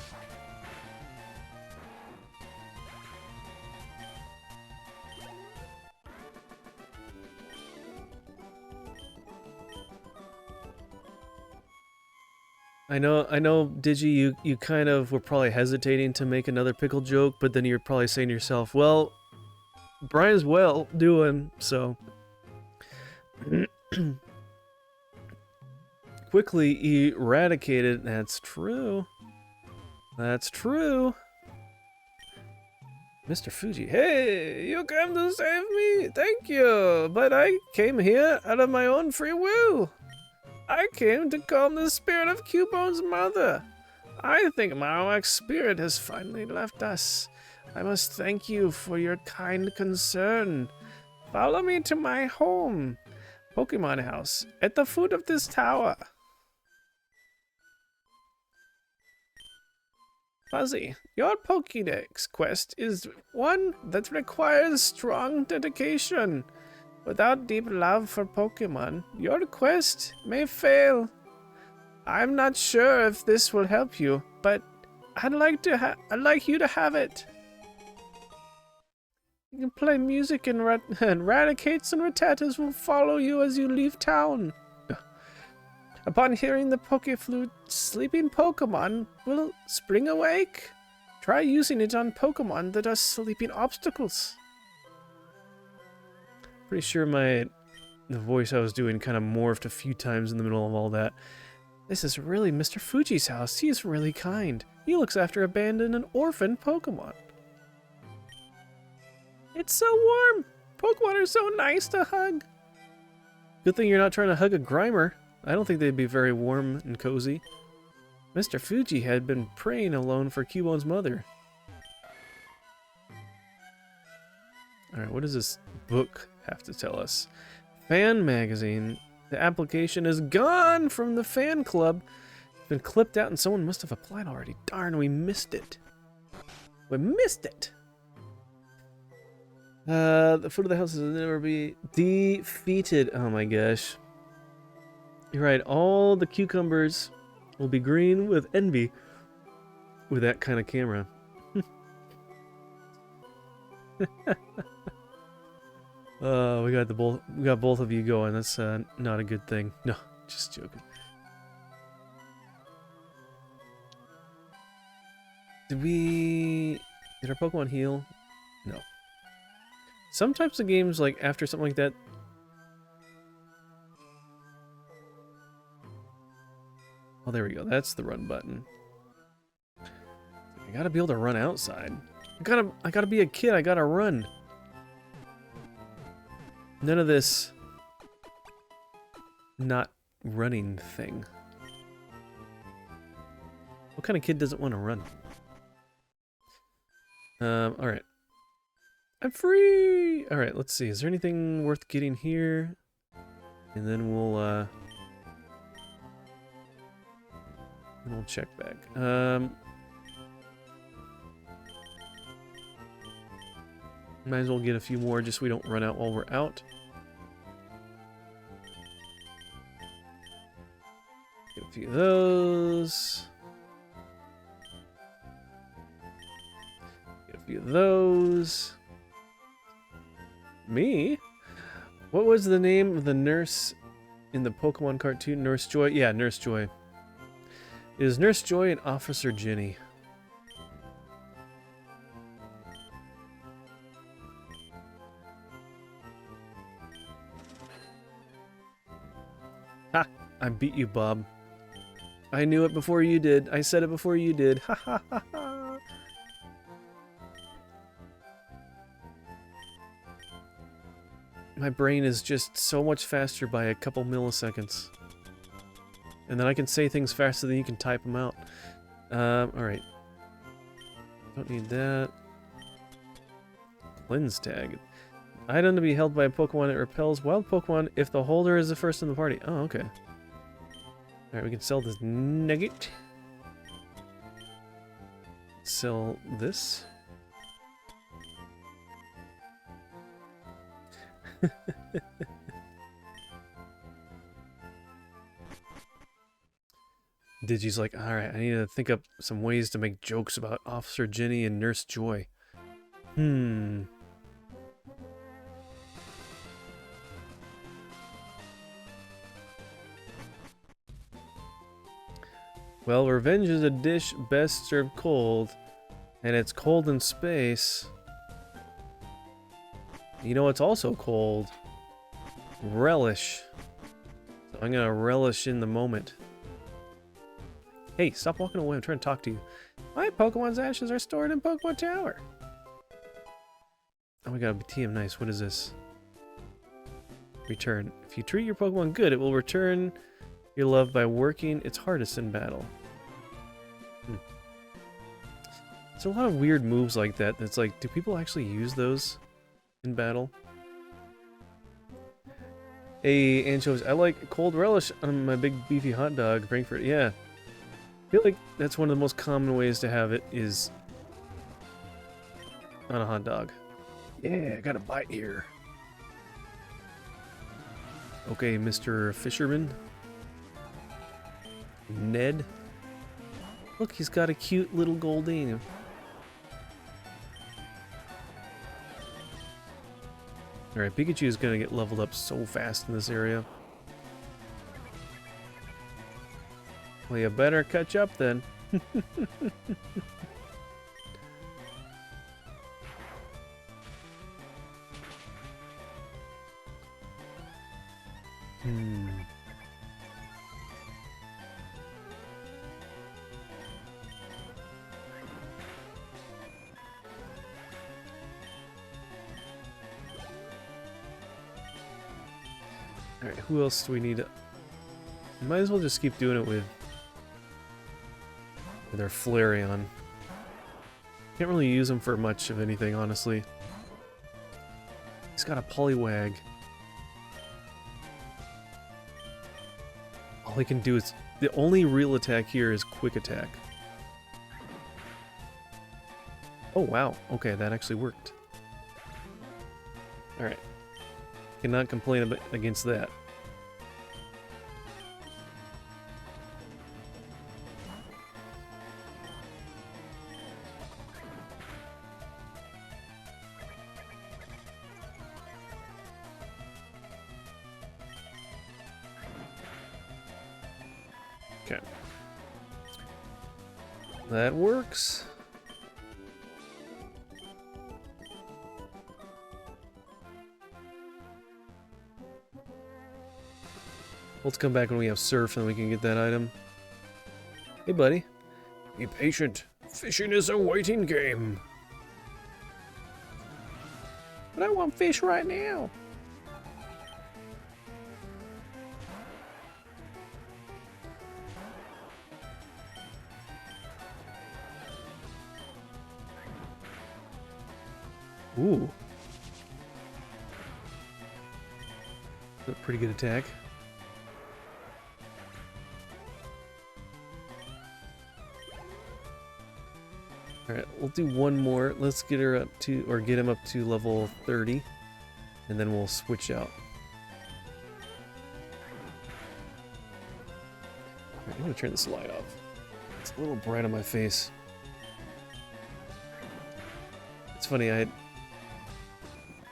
I know, Digi, you kind of were probably hesitating to make another pickle joke, but then you're probably saying to yourself, well, Brian's well doing, so... Quickly eradicated, that's true. That's true. Mr. Fuji, hey, you came to save me, thank you, but I came here out of my own free will. I came to calm the spirit of Cubone's mother. I think Marowak's spirit has finally left us. I must thank you for your kind concern. Follow me to my home, Pokemon House, at the foot of this tower. Fuzzy, your Pokédex quest is one that requires strong dedication. Without deep love for Pokemon, your quest may fail. I'm not sure if this will help you, but I'd like you to have it. You can play music and Raticates and Rattatas will follow you as you leave town. Upon hearing the Pokeflute, sleeping Pokemon will spring awake. Try using it on Pokemon that are sleeping obstacles. Pretty sure the voice I was doing kind of morphed a few times in the middle of all that. This is really Mr. Fuji's house. He's really kind. He looks after abandoned and orphaned Pokemon. It's so warm. Pokemon are so nice to hug. Good thing you're not trying to hug a Grimer. I don't think they'd be very warm and cozy. Mr. Fuji had been praying alone for Cubone's mother. Alright, what does this book have to tell us? Fan magazine. The application is gone from the fan club. It's been clipped out and someone must have applied already. Darn, we missed it. We missed it. The foot of the house will never be defeated. Oh my gosh. You're right, all the cucumbers will be green with envy with that kind of camera. We got both of you going. That's not a good thing. No, just joking. Did our Pokemon heal? No. Some types of games, like, after something like that... Oh, there we go. That's the run button. I gotta be able to run outside. I gotta be a kid. I gotta run. None of this... not running thing. What kind of kid doesn't want to run? Alright. I'm free! Alright, let's see. Is there anything worth getting here? And then we'll check back. Might as well get a few more just so we don't run out while we're out. Get a few of those. Get a few of those. Me? What was the name of the nurse in the Pokemon cartoon? Nurse Joy? Yeah, Nurse Joy. It is Nurse Joy and Officer Ginny. Ha! I beat you, Bob. I knew it before you did. I said it before you did. Ha ha ha ha! My brain is just so much faster by a couple milliseconds. And then I can say things faster than you can type them out. Alright. Don't need that. Cleanse tag. Item to be held by a Pokemon. It repels wild Pokemon if the holder is the first in the party. Oh, okay. Alright, we can sell this nugget. Sell this. Digi's like, alright, I need to think up some ways to make jokes about Officer Ginny and Nurse Joy. Well, revenge is a dish best served cold, and it's cold in space. You know what's also cold? Relish. So I'm gonna relish in the moment. Hey, stop walking away. I'm trying to talk to you. My Pokemon's ashes are stored in Pokemon Tower. Oh my god, TM nice. What is this? Return. If you treat your Pokemon good, it will return your love by working its hardest in battle. There's a lot of weird moves like that. It's like, do people actually use those in battle? Hey, Anchovies, I like cold relish on my big beefy hot dog. Frankfurt, yeah. I feel like that's one of the most common ways to have it is on a hot dog. Yeah, I got a bite here. Okay, Mr. Fisherman. Ned. Look, he's got a cute little Goldeen. Alright, Pikachu is gonna get leveled up so fast in this area. Well, you better catch up then. Alright, who else do we need? Might as well just keep doing it with our Flareon. Can't really use him for much of anything, honestly. He's got a Poliwag. All he can do is... the only real attack here is Quick Attack. Oh, wow. Okay, that actually worked. Alright. Cannot complain against that. Okay. That works. Let's come back when we have surf and we can get that item. Hey, buddy. Be patient. Fishing is a waiting game. But I want fish right now. Ooh. That's a pretty good attack. Alright, we'll do one more. Let's get her up to, or get him up to level 30. And then we'll switch out. Alright, I'm gonna turn this light off. It's a little bright on my face. It's funny,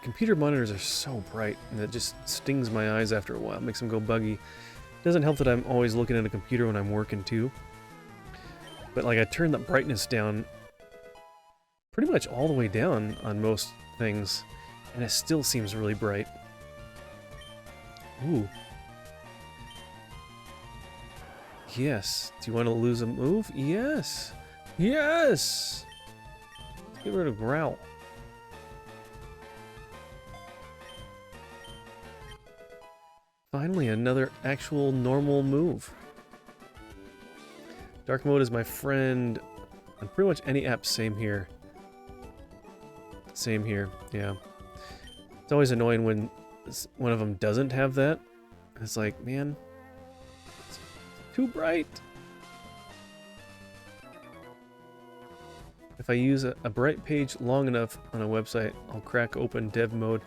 computer monitors are so bright, and it just stings my eyes after a while. It makes them go buggy. It doesn't help that I'm always looking at a computer when I'm working, too. But, like, I turn the brightness down pretty much all the way down on most things, and it still seems really bright. Ooh. Yes. Do you want to lose a move? Yes! Yes! Let's get rid of Growl. Finally, another actual normal move. Dark mode is my friend on pretty much any app, same here. Same here, yeah. It's always annoying when one of them doesn't have that. It's like, man, it's too bright. If I use a bright page long enough on a website, I'll crack open dev mode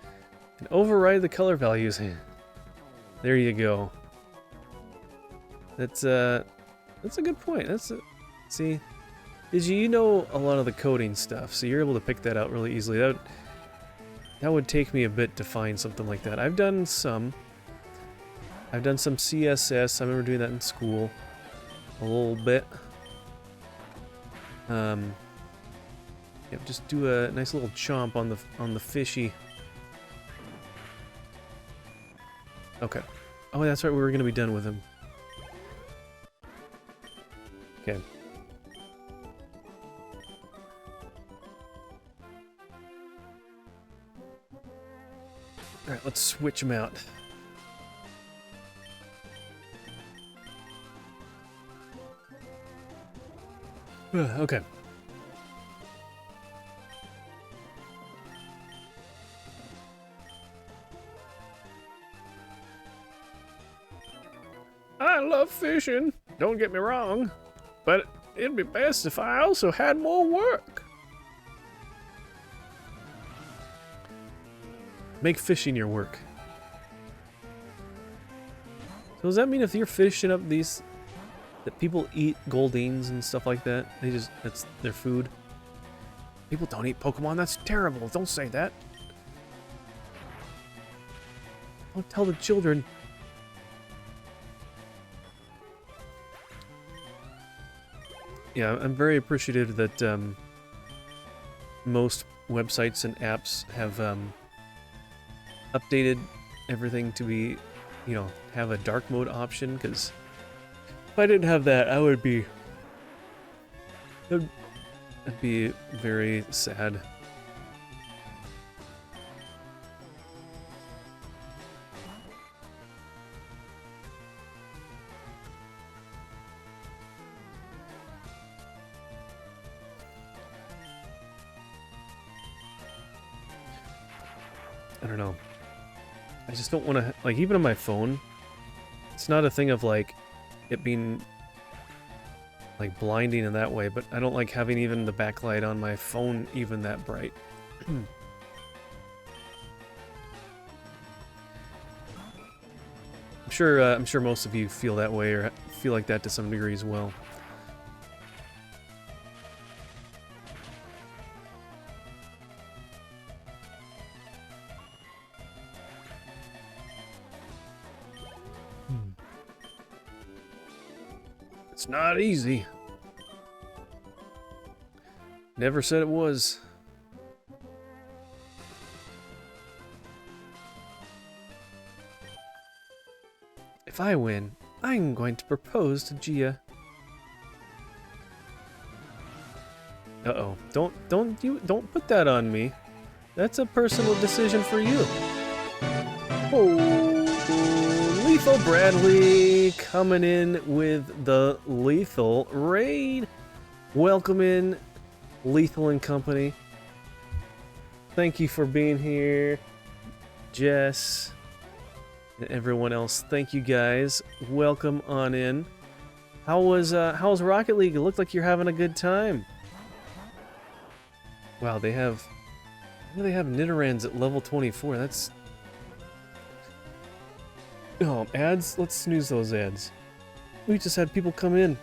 and override the color values. There you go. That's a good point. See, you know a lot of the coding stuff, so you're able to pick that out really easily. That would take me a bit to find something like that. I've done some CSS. I remember doing that in school a little bit. Yeah, just do a nice little chomp on the fishy. Okay. Oh, that's right, we were gonna be done with him. Okay. Alright, let's switch him out. Okay. I love fishing, don't get me wrong, but it'd be best if I also had more work. Make fishing your work. So does that mean if you're fishing up these, that people eat goldines and stuff like that? That's their food? People don't eat Pokemon, that's terrible, don't say that. Don't tell the children. Yeah, I'm very appreciative that most websites and apps have updated everything to be, have a dark mode option, because if I didn't have that, I'd be very sad. I don't know. I just don't want to, like, even on my phone, it's not a thing of, like, it being, like, blinding in that way, but I don't like having even the backlight on my phone even that bright. I'm sure most of you feel that way, or feel like that to some degree as well. It's not easy. Never said it was. If I win, I'm going to propose to Gia. Uh-oh. Don't put that on me. That's a personal decision for you. Oh, Lethal Bradley coming in with the Lethal Raid. Welcome in, Lethal and Company. Thank you for being here, Jess and everyone else. Thank you guys. Welcome on in. How's Rocket League? It looked like you're having a good time. Wow, they have Nidorans at level 24. That's... Oh, ads? Let's snooze those ads. We just had people come in.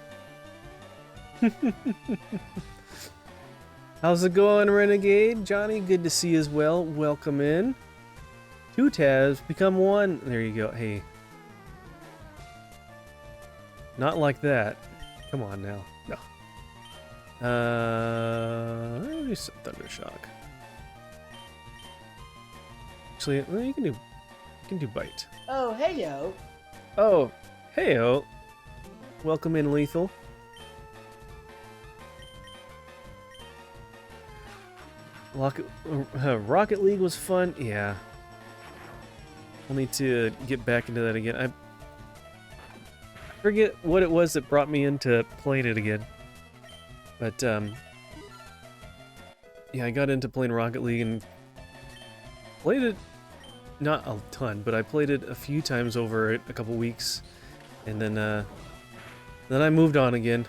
How's it going, Renegade? Johnny, good to see you as well. Welcome in. 2 tabs, become 1. There you go. Hey. Not like that. Come on now. No. Let me set Thundershock. Actually, well, you can do Bite. Oh, heyo. Oh, heyo. Welcome in, Lethal. Rocket League was fun. Yeah. I'll need to get back into that again. I forget what it was that brought me into playing it again. But, yeah, I got into playing Rocket League and played it, not a ton, but I played it a few times over a couple weeks, and then I moved on again.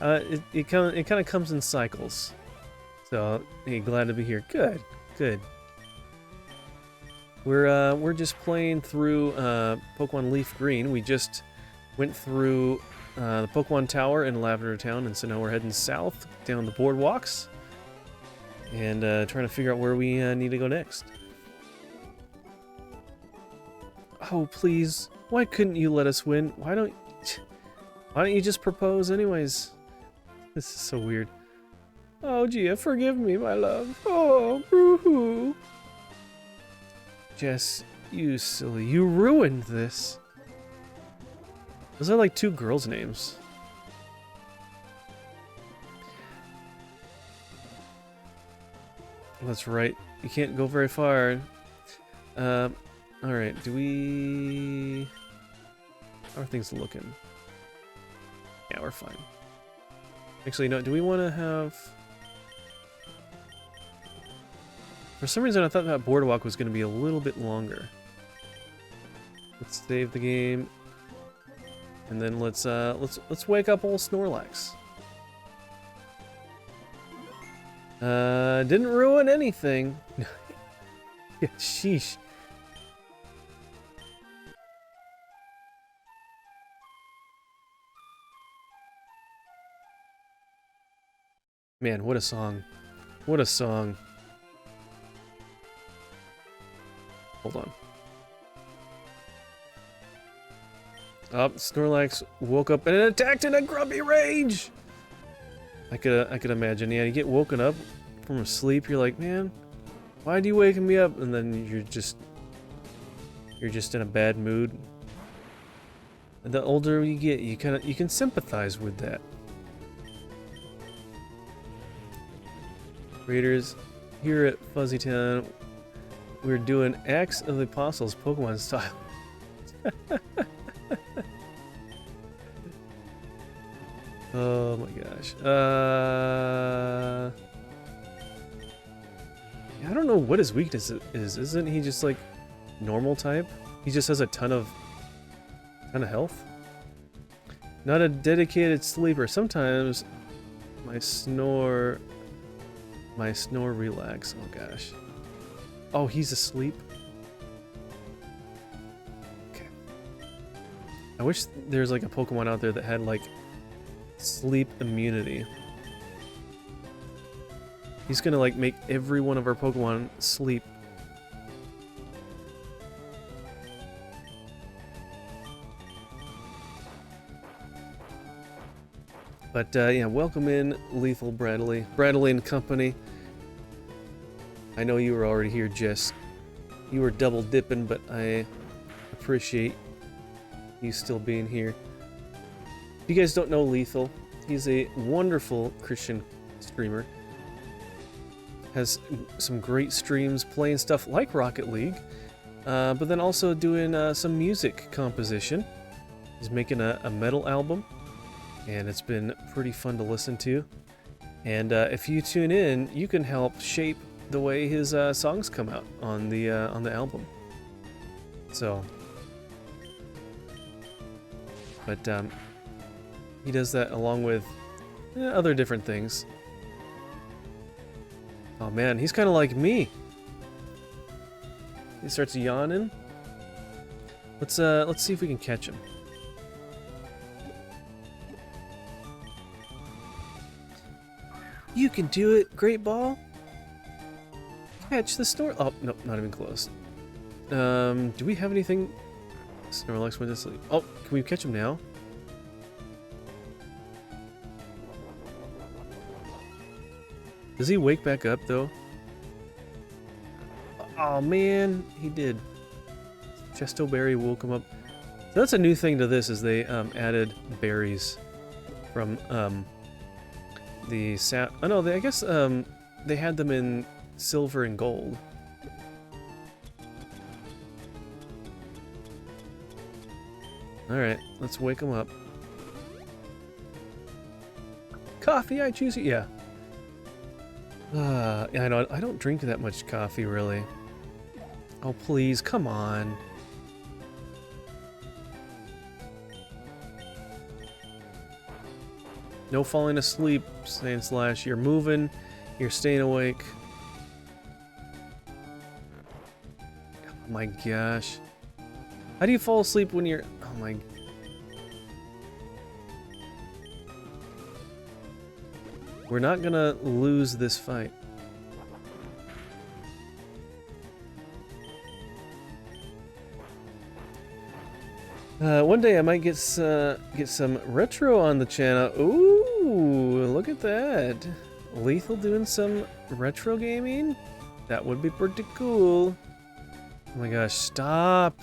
It kind of comes in cycles. So, hey, glad to be here. Good, good. We're just playing through Pokemon Leaf Green. We just went through the Pokemon Tower in Lavender Town, and so now we're heading south down the boardwalks and trying to figure out where we need to go next. Oh, please. Why couldn't you let us win? Why don't you just propose anyways? This is so weird. Oh, Gia, forgive me, my love. Oh, boo-hoo. Jess, you silly. You ruined this. Those are like 2 girls' names. That's right. You can't go very far. Alright, do we... How are things looking? Yeah, we're fine. Actually, no, do we want to have... For some reason, I thought that boardwalk was going to be a little bit longer. Let's save the game. And then let's wake up old Snorlax. Didn't ruin anything. Yeah, sheesh. Man, what a song. What a song. Hold on. Oh, Snorlax woke up and it attacked in a grumpy rage! I could imagine. Yeah, you get woken up from sleep, you're like, man, why'd you wake me up? And then you're just in a bad mood. And the older you get, you can sympathize with that. Raiders, here at Fuzzy Town, we're doing Acts of the Apostles Pokemon style. Oh my gosh. I don't know what his weakness is. Isn't he just like normal type? He just has a ton of health. Not a dedicated sleeper. Sometimes my snore relax. Oh gosh. Oh, he's asleep. Okay. I wish there's like a Pokemon out there that had like sleep immunity. He's gonna like make every one of our Pokemon sleep. But yeah, welcome in Lethal Bradley and Company. I know you were already here, Jess. You were double dipping, but I appreciate he's still being here. If you guys don't know Lethal, he's a wonderful Christian streamer. Has some great streams playing stuff like Rocket League, but then also doing some music composition. He's making a metal album, and it's been pretty fun to listen to. And if you tune in, you can help shape the way his songs come out on the album. So, but he does that along with other different things. Oh man, he's kind of like me. He starts yawning. Let's see if we can catch him. You can do it, Great Ball. Catch the snore. Oh, nope, not even close. Do we have anything? Snorlax went to sleep. Oh, can we catch him now? Does he wake back up though? Oh man, he did. Chesto Berry woke him up. So that's a new thing to this, is they added berries from the oh no, I guess they had them in silver and gold. Alright, let's wake him up. Coffee, I choose you. Yeah. Yeah, I know, I don't drink that much coffee, really. Oh, please, come on. No falling asleep, saying Slash. You're moving, you're staying awake. Oh my gosh. How do you fall asleep when you're... Oh my... We're not gonna lose this fight. One day I might get some retro on the channel. Ooh, look at that. Lethal doing some retro gaming? That would be pretty cool. Oh my gosh, stop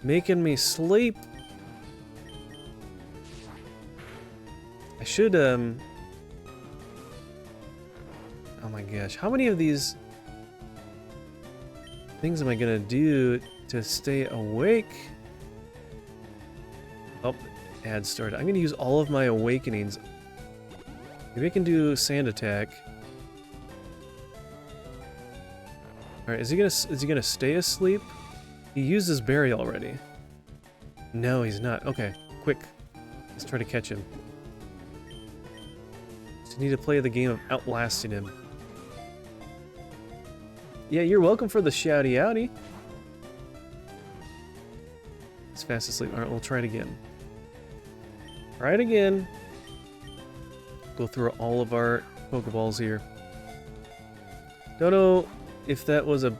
making me sleep. I should, oh my gosh, how many of these things am I gonna do to stay awake? Oh, ad started. I'm gonna use all of my awakenings. Maybe I can do sand attack. Alright, is he gonna stay asleep? He used his berry already. No, he's not. Okay, quick. Let's try to catch him. Just need to play the game of outlasting him. Yeah, you're welcome for the shouty outy. He's fast asleep. Alright, we'll try it again. Try it again. Go through all of our Pokeballs here. Don't know if that was a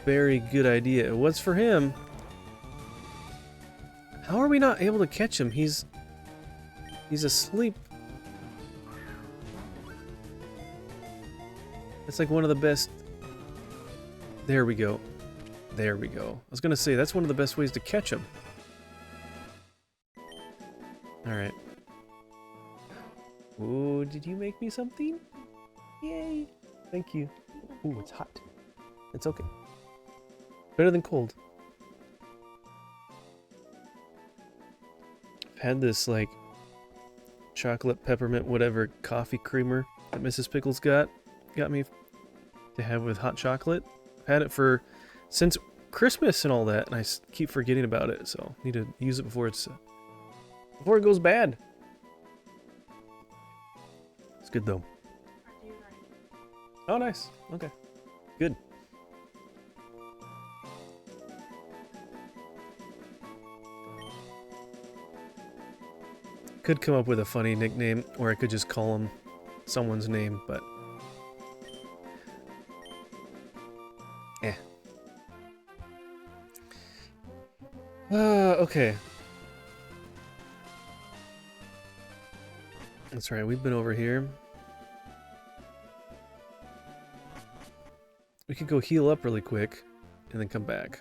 very good idea. It was for him. How are we not able to catch him? He's asleep. It's like one of the best... There we go. There we go. I was gonna say, that's one of the best ways to catch him. Alright. Ooh, did you make me something? Yay! Thank you. Ooh, it's hot. It's okay. Better than cold. I've had this, like, chocolate, peppermint, whatever, coffee creamer that Mrs. Pickles got me to have with hot chocolate. I've had it for since Christmas and all that, and I keep forgetting about it, so need to use it before it goes bad. It's good though. Oh, nice. Okay, good. Could come up with a funny nickname, or I could just call him someone's name, but okay. That's right, we've been over here. We could go heal up really quick, and then come back.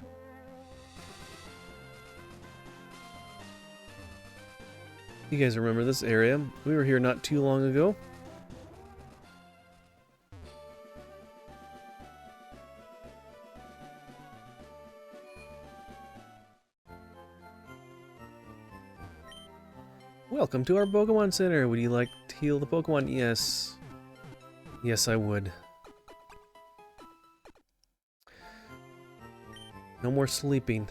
You guys remember this area. We were here not too long ago. Welcome to our Pokemon Center. Would you like to heal the Pokemon? Yes. Yes, I would. No more sleeping.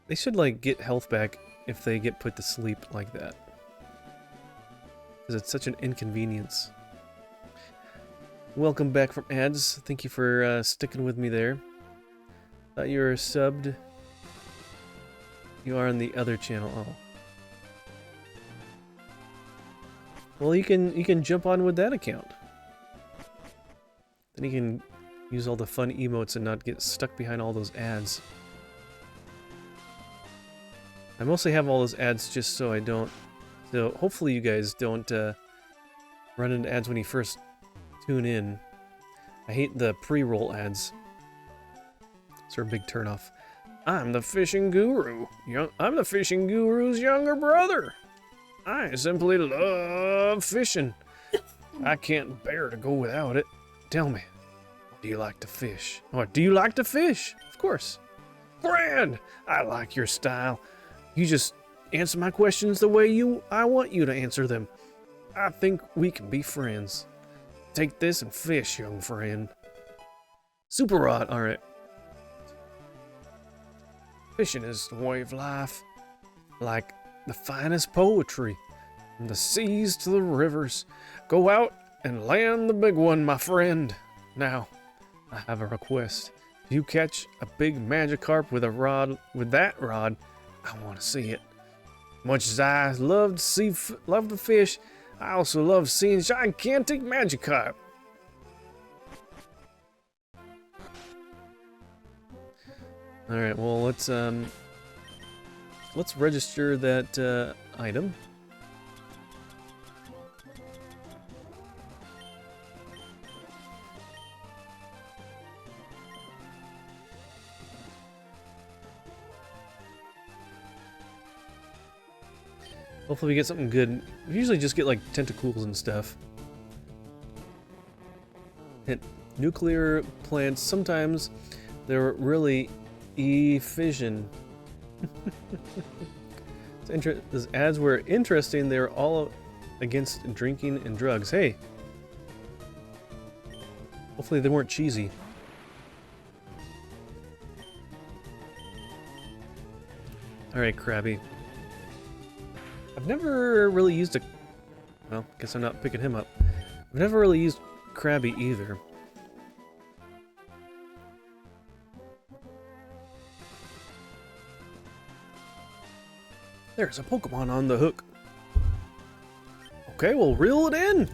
They should, like, get health back if they get put to sleep like that. Because it's such an inconvenience. Welcome back from ads. Thank you for sticking with me there. Thought you were subbed. You are on the other channel. Oh. Well, you can jump on with that account. Then you can use all the fun emotes and not get stuck behind all those ads. I mostly have all those ads just so I don't... So hopefully you guys don't run into ads when you first tune in. I hate the pre-roll ads. It's a big turnoff. I'm the fishing guru. I'm the fishing guru's younger brother. I simply love fishing. I can't bear to go without it. Tell me, do you like to fish? Or do you like to fish? Of course. Grand! I like your style. You just answer my questions the way I want you to answer them. I think we can be friends. Take this and fish, young friend. Super Rod, alright. Fishing is the way of life, like the finest poetry, from the seas to the rivers. Go out and land the big one, my friend. Now, I have a request. If you catch a big Magikarp with that rod, I want to see it. Much as I love to fish, I also love seeing gigantic Magikarp. Alright, well, let's register that item. Hopefully we get something good. We usually just get like tentacles and stuff. And nuclear plants, sometimes they're really efficient. Those ads were interesting. They were all against drinking and drugs. Hey! Hopefully they weren't cheesy. Alright, Krabby. I've never really used a... Well, guess I'm not picking him up. I've never really used Krabby either. There's a Pokemon on the hook. Okay, we'll reel it in.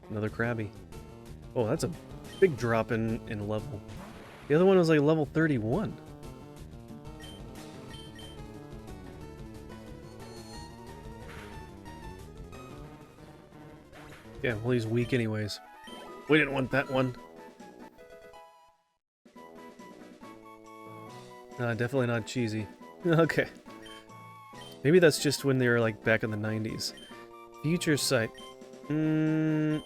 Another Krabby. Oh, that's a big drop in level. The other one was like level 31. Yeah, well, he's weak anyways. We didn't want that one. Definitely not cheesy. Okay. Maybe that's just when they were like back in the 90s. Future sight. Nah.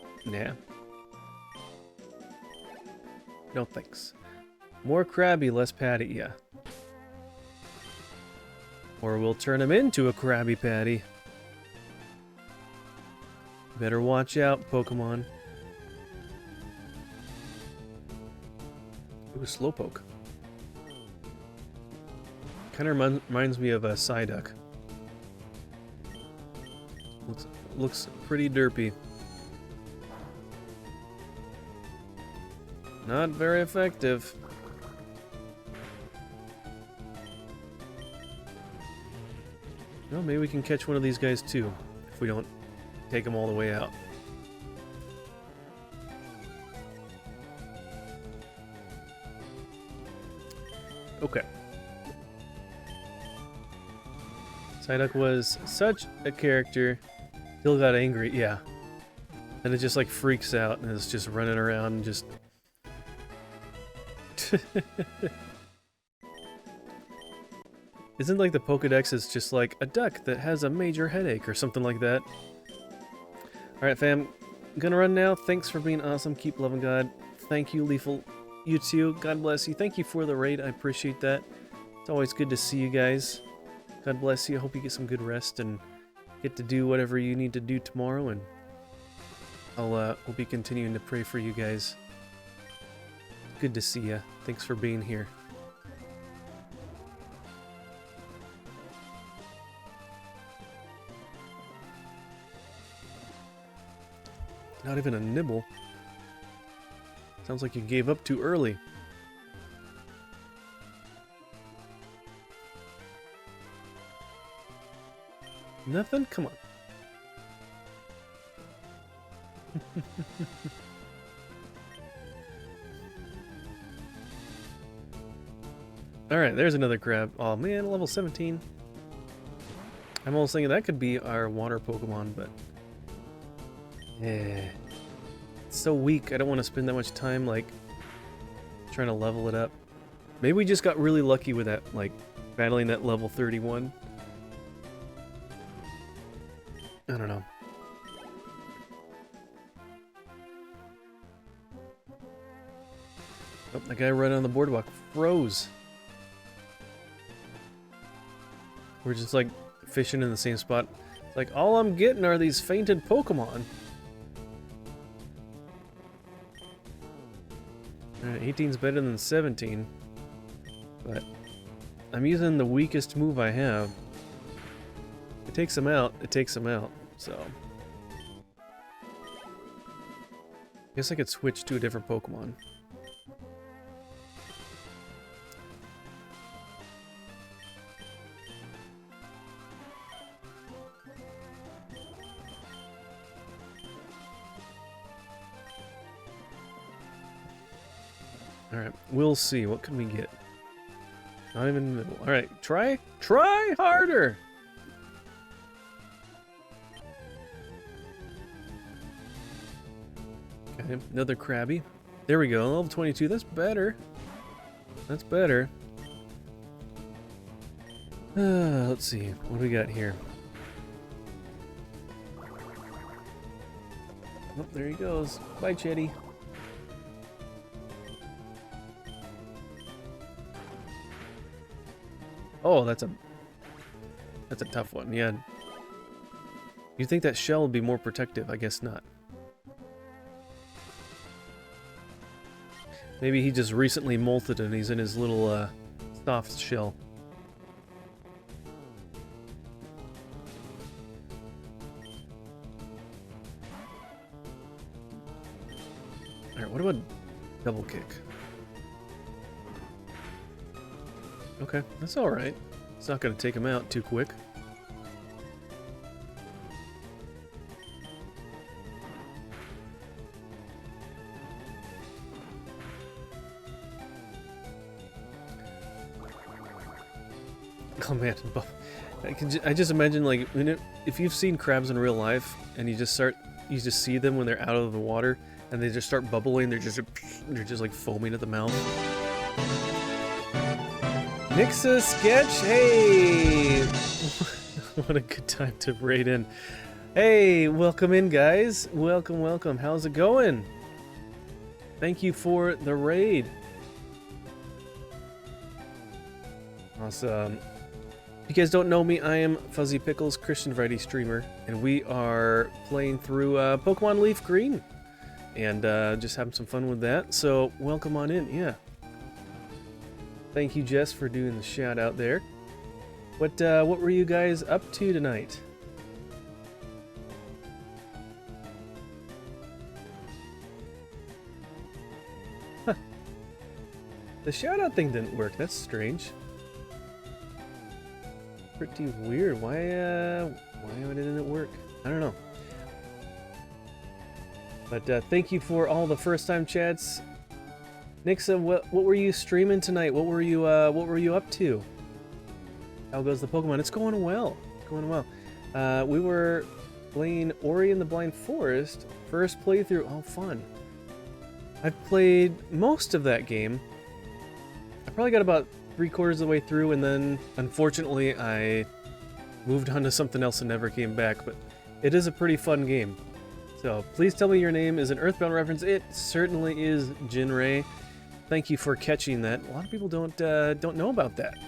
No thanks. More Krabby, less Patty, yeah. Or we'll turn him into a Krabby Patty. Better watch out, Pokemon. Ooh, Slowpoke. Kind of reminds me of a Psyduck. Looks pretty derpy. Not very effective. Well, maybe we can catch one of these guys too, if we don't take them all the way out. Okay. Psyduck was such a character. Still got angry, yeah. And it just like freaks out and is just running around and just... Isn't like the Pokedex is just like a duck that has a major headache or something like that? Alright, fam. I'm gonna run now. Thanks for being awesome. Keep loving God. Thank you, Lethal. You too. God bless you. Thank you for the raid. I appreciate that. It's always good to see you guys. God bless you. I hope you get some good rest and get to do whatever you need to do tomorrow. And we'll be continuing to pray for you guys. Good to see you. Thanks for being here. Not even a nibble. Sounds like you gave up too early. Nothing? Come on. Alright, there's another crab. Oh man, level 17. I'm almost thinking that could be our water Pokemon, but... yeah. It's so weak, I don't want to spend that much time, like, trying to level it up. Maybe we just got really lucky with that, like, battling that level 31. I don't know. Oh, the guy right on the boardwalk froze. We're just, like, fishing in the same spot. It's like, all I'm getting are these fainted Pokemon. Alright, 18's better than 17. But I'm using the weakest move I have. It takes him out, it takes him out, so... guess I could switch to a different Pokemon. Alright, we'll see. What can we get? Not even in the middle. Alright, try harder! Okay, another Krabby. There we go, level 22. That's better. That's better. Let's see. What do we got here? Oh, there he goes. Bye, Chetty. Oh, that's a tough one. Yeah. You'd think that shell would be more protective. I guess not. Maybe he just recently molted and he's in his little soft shell. Alright, what about double kick? Okay, that's alright. It's not going to take him out too quick. Oh man, I just imagine, like, if you've seen crabs in real life and you just see them when they're out of the water and they just start bubbling, they're just like foaming at the mouth. Nixa Sketch, hey! What a good time to raid in. Hey, welcome in, guys. Welcome, welcome. How's it going? Thank you for the raid. Awesome. If you guys don't know me, I am Fuzzy Pickles, Christian Variety streamer, and we are playing through Pokemon Leaf Green, and just having some fun with that. So welcome on in, yeah. Thank you, Jess, for doing the shout out there. What were you guys up to tonight? Huh. The shout out thing didn't work. That's strange. Pretty weird. Why didn't it work? I don't know. But thank you for all the first time chats. Nixa, what were you streaming tonight? What were you up to? How goes the Pokemon? It's going well. It's going well. We were playing Ori and the Blind Forest. First playthrough. Oh, fun. I've played most of that game. I probably got about 3/4 of the way through, and then unfortunately I moved on to something else and never came back, but it is a pretty fun game. So please tell me your name is an Earthbound reference. It certainly is, Jinray. Thank you for catching that. A lot of people don't know about that.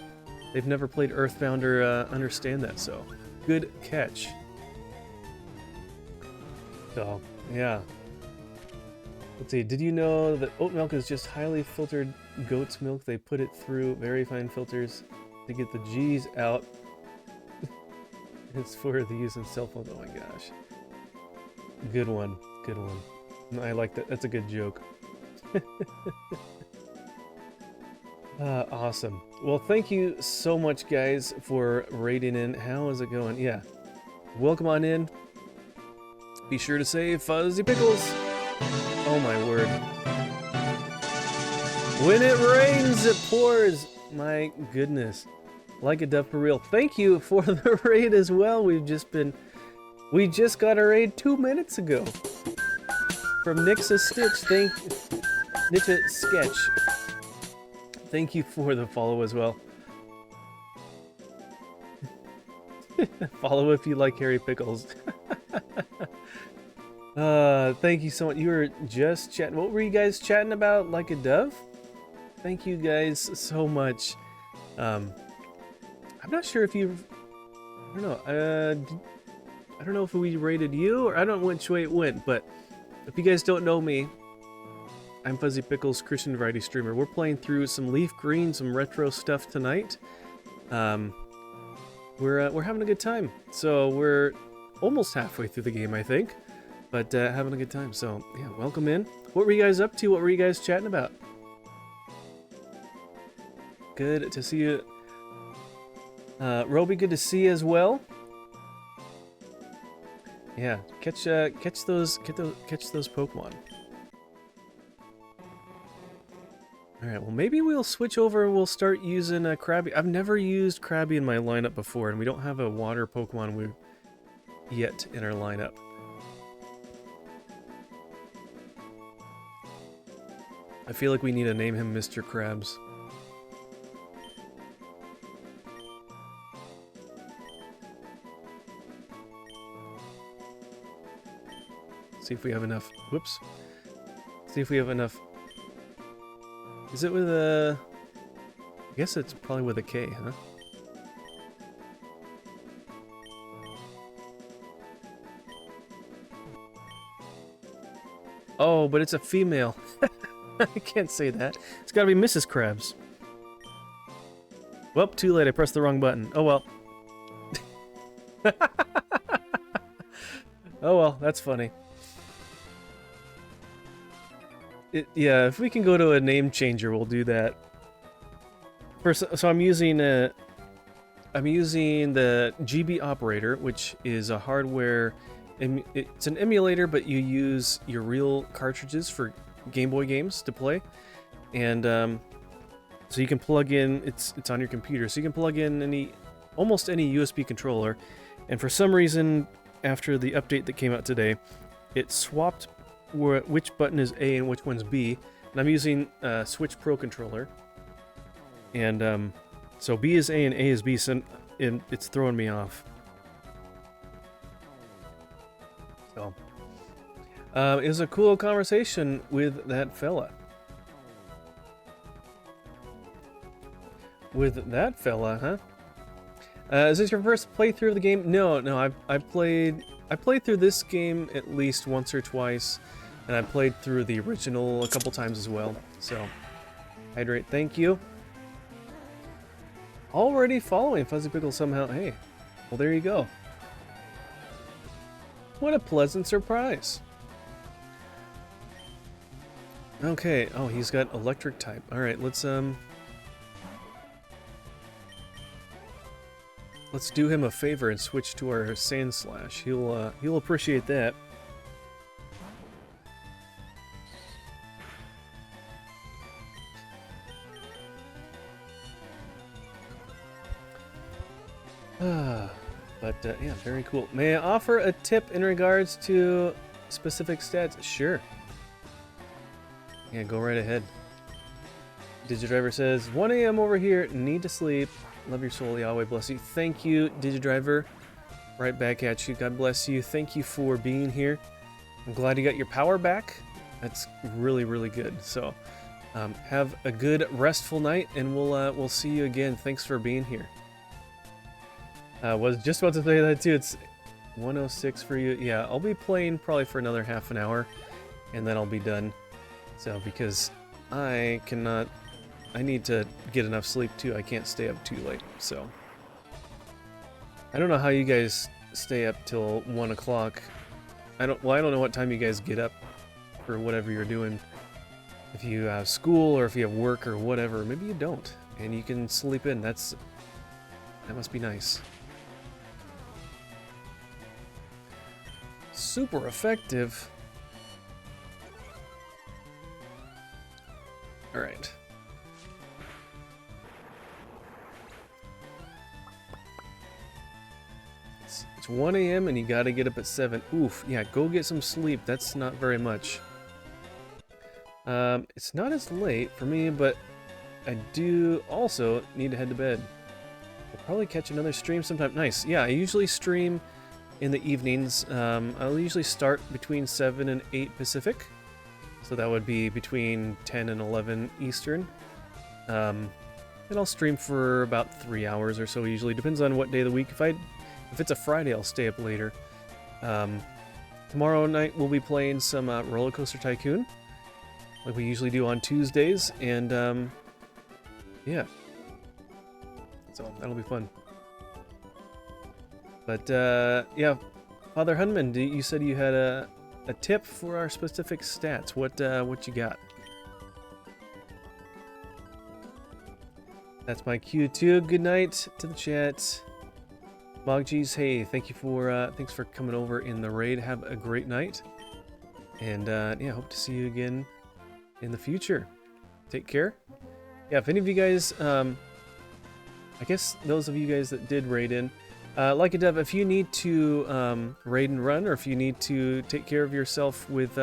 They've never played Earthbound or understand that, so good catch. So, yeah. Let's see, did you know that oat milk is just highly filtered goat's milk? They put it through very fine filters to get the G's out. It's for the use in cell phones. Oh my gosh. Good one. Good one. I like that. That's a good joke. Awesome. Well, thank you so much, guys, for raiding in. How is it going? Yeah. Welcome on in. Be sure to say Fuzzy Pickles. Oh my word. When it rains, it pours. My goodness. Like a dove for real. Thank you for the raid as well. We just got a raid 2 minutes ago. From Nixa Stitch. Nixa Sketch. Thank you for the follow as well. Follow if you like Harry Pickles. Thank you so much. You were just chatting. What were you guys chatting about? Like a dove? Thank you guys so much. I'm not sure if you've... I don't know. I don't know if we rated you, or I don't know which way it went, but if you guys don't know me, I'm Fuzzy Pickles, Christian variety streamer. We're playing through some Leaf Green, some retro stuff tonight. We're having a good time. So we're almost halfway through the game, I think, but having a good time. So yeah, welcome in. What were you guys up to? What were you guys chatting about? Good to see you. Roby, good to see you as well. Yeah, catch those Pokemon. All right, well maybe we'll switch over and we'll start using Krabby. I've never used Krabby in my lineup before, and we don't have a water Pokemon yet in our lineup. I feel like we need to name him Mr. Krabs. See if we have enough. Whoops. See if we have enough. Is it with a... I guess it's probably with a K, huh? Oh, but it's a female. I can't say that. It's gotta be Mrs. Krabs. Well, too late. I pressed the wrong button. Oh well. Oh well, that's funny. Yeah, if we can go to a name changer, we'll do that. First, so I'm using the GB operator, which is a hardware. It's an emulator, but you use your real cartridges for Game Boy games to play, and so you can plug in. It's on your computer, so you can plug in almost any USB controller. And for some reason, after the update that came out today, it swapped which button is A and which one's B, and I'm using Switch Pro controller, and so B is A and A is B, so it's throwing me off. So it was a cool conversation with that fella. Huh? Is this your first playthrough of the game? No, I played through this game at least once or twice, and I played through the original a couple times as well. So, Hydrate, thank you. Already following Fuzzy Pickle somehow. Hey, well there you go. What a pleasant surprise. Okay, oh he's got electric type. All right, let's do him a favor and switch to our Sand Slash. He'll appreciate that. But yeah, very cool. May I offer a tip in regards to specific stats? Sure. Yeah, go right ahead. Digidriver says, 1 a.m. over here, need to sleep. Love your soul, Yahweh bless you. Thank you, Digidriver. Right back at you. God bless you. Thank you for being here. I'm glad you got your power back. That's really, really good. So, have a good, restful night, and we'll see you again. Thanks for being here. Was just about to say that too. It's 1:06 for you. Yeah, I'll be playing probably for another half an hour, and then I'll be done. So, because I need to get enough sleep too. I can't stay up too late. So, I don't know how you guys stay up till 1 o'clock. I don't know what time you guys get up for whatever you're doing. If you have school or if you have work or whatever, maybe you don't, and you can sleep in. That must be nice. Super effective. All right. It's 1 a.m. and you gotta get up at 7. Oof, yeah, go get some sleep. That's not very much. It's not as late for me, but I do also need to head to bed. I'll probably catch another stream sometime. Nice. Yeah, I usually stream in the evenings. I'll usually start between 7 and 8 Pacific. So that would be between 10 and 11 Eastern. And I'll stream for about 3 hours or so usually. Depends on what day of the week. If it's a Friday, I'll stay up later. Tomorrow night we'll be playing some Roller Coaster Tycoon, like we usually do on Tuesdays, and yeah. So that'll be fun. But yeah, Father Hunman, you said you had a tip for our specific stats. What you got? That's my cue too. Good night to the chat. Moggees, hey, thanks for coming over in the raid. Have a great night, and yeah, hope to see you again in the future. Take care. Yeah, if any of you guys, I guess those of you guys that did raid in, like a dev, if you need to raid and run, or if you need to take care of yourself with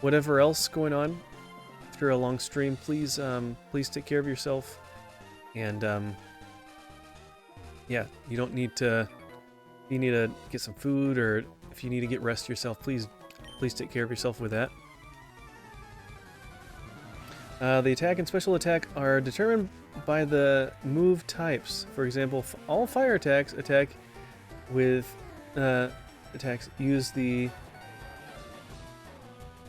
whatever else going on after a long stream, please take care of yourself. And yeah, you need to get some food, or if you need to get rest yourself, please take care of yourself with that. The attack and special attack are determined by the move types. For example, all fire attacks attack with attacks use the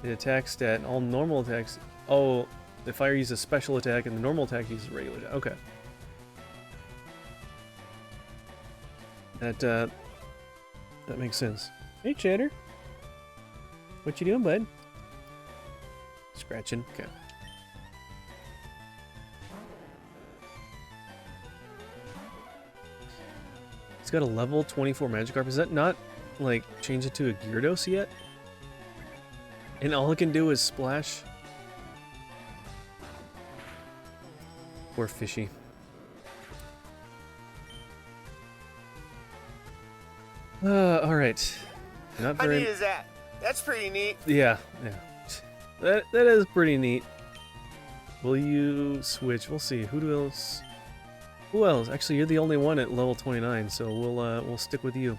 attack stat, and all normal attacks. Oh, the fire uses special attack, and the normal attack uses regular attack. Okay. That makes sense. Hey, Chatter. What you doing, bud? Scratching. Okay. It's got a level 24 Magikarp. Is that not, like, change it to a Gyarados yet? And all it can do is splash? Poor fishy. Alright. Not very... How neat is that? That's pretty neat. Yeah. That is pretty neat. Will you switch? We'll see. Who else? Who else? Actually, you're the only one at level 29, so we'll stick with you.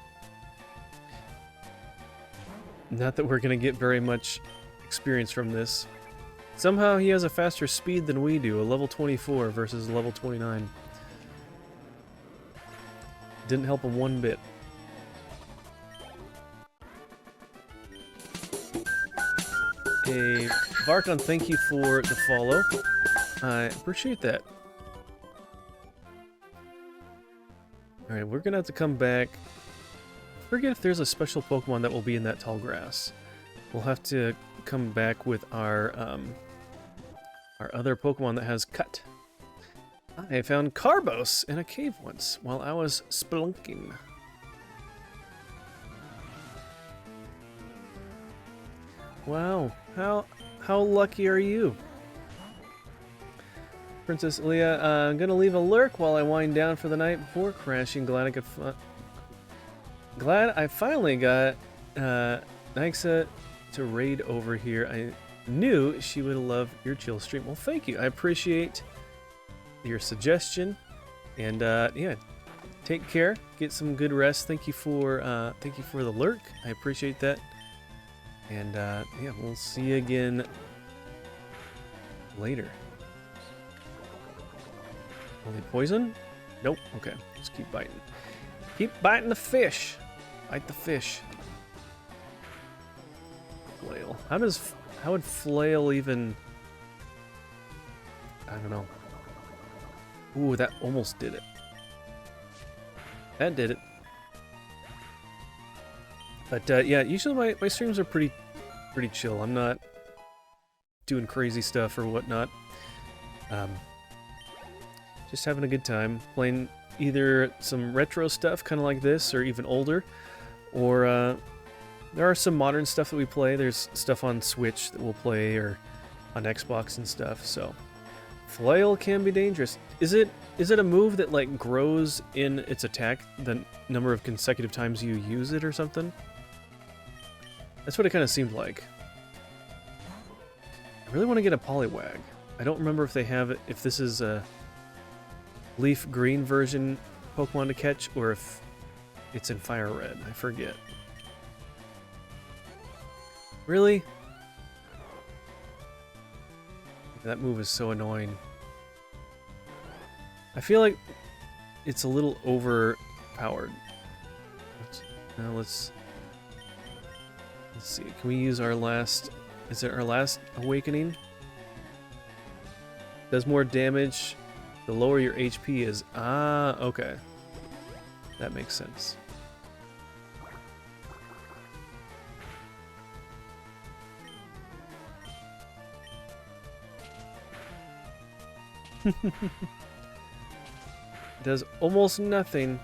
Not that we're gonna get very much experience from this. Somehow he has a faster speed than we do, a level 24 versus a level 29. Didn't help him one bit. Hey, Varkon, thank you for the follow. I appreciate that. Alright, we're gonna have to come back. Forget if there's a special Pokemon that will be in that tall grass. We'll have to come back with our other Pokemon that has Cut. I found Carbos in a cave once while I was spelunking. Wow, how lucky are you? Princess Leah, I'm gonna leave a lurk while I wind down for the night before crashing. Glad I finally got Nixa to raid over here. knew she would love your chill stream. Well, thank you. I appreciate your suggestion. And yeah, take care. Get some good rest. Thank you for the lurk. I appreciate that. And yeah, we'll see you again later. Only poison? Nope. Okay, just keep biting. Keep biting the fish. Bite the fish. Flail. How would flail even? I don't know. Ooh, that almost did it. That did it. But yeah, usually my streams are pretty chill. I'm not doing crazy stuff or whatnot. Just having a good time playing either some retro stuff, kind of like this, or even older, or there are some modern stuff that we play. There's stuff on Switch that we'll play, or on Xbox and stuff. So, flail can be dangerous. Is it a move that like grows in its attack the number of consecutive times you use it, or something? That's what it kind of seemed like. I really want to get a Poliwag. I don't remember if they have it. If this is a Leaf Green version Pokemon to catch, or if it's in Fire Red. I forget. Really? That move is so annoying. I feel like it's a little overpowered. Let's see. Can we use our last? Is it our last awakening? Does more damage the lower your HP is. Ah, okay. That makes sense. Does almost nothing.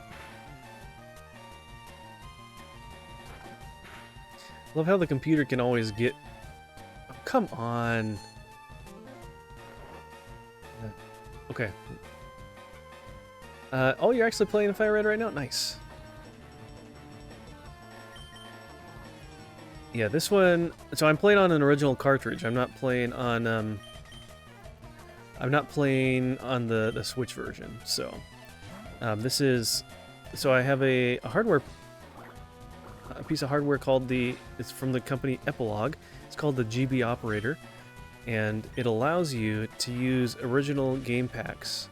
Love how the computer can always get... Oh, come on. Okay. Oh, you're actually playing Fire Red right now? Nice. Yeah, this one... So I'm playing on an original cartridge. I'm not playing on the Switch version. So, this is... So I have a piece of hardware called the... It's from the company Epilogue. It's called the GB Operator. And it allows you to use original game packs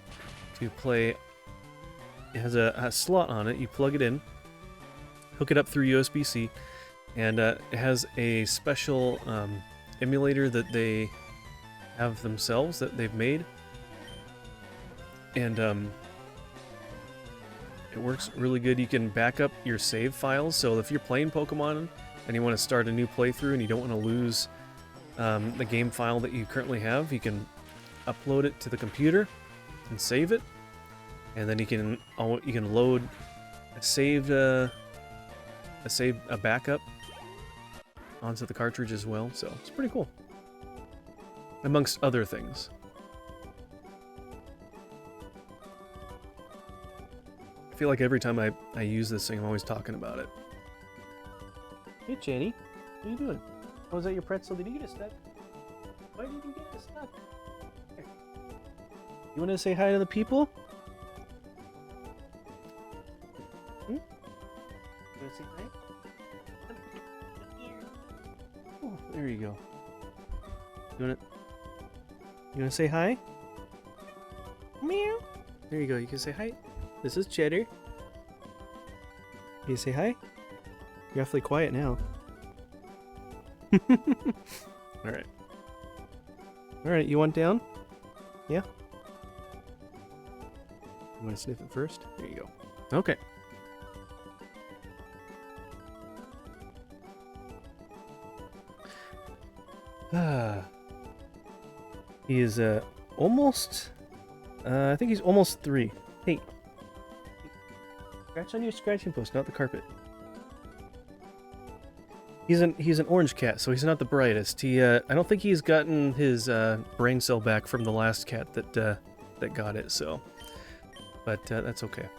to play. It has a slot on it. You plug it in, hook it up through USB-C, and it has a special emulator that they have themselves that they've made, and it works really good. You can back up your save files, so if you're playing Pokemon and you want to start a new playthrough and you don't want to lose the game file that you currently have, you can upload it to the computer and save it, and then you can load a backup onto the cartridge as well. So it's pretty cool, amongst other things. I feel like every time I use this thing, I'm always talking about it. Hey, Jenny, what are you doing? Oh, was that your pretzel? Did you get it stuck? Why did you get it stuck? Here. You want to say hi to the people? Hmm? You want to say hi? Oh, there you go. You want to say hi? Meow. There you go. You can say hi. This is Cheddar. You say hi? You're awfully quiet now. Alright. Alright, you want down? Yeah? You want to sniff it first? There you go. Okay. He is almost... I think he's almost 3. Hey. Scratch on your scratching post, not the carpet. He's an orange cat, so he's not the brightest. I don't think he's gotten his brain cell back from the last cat that got it. So, but that's okay.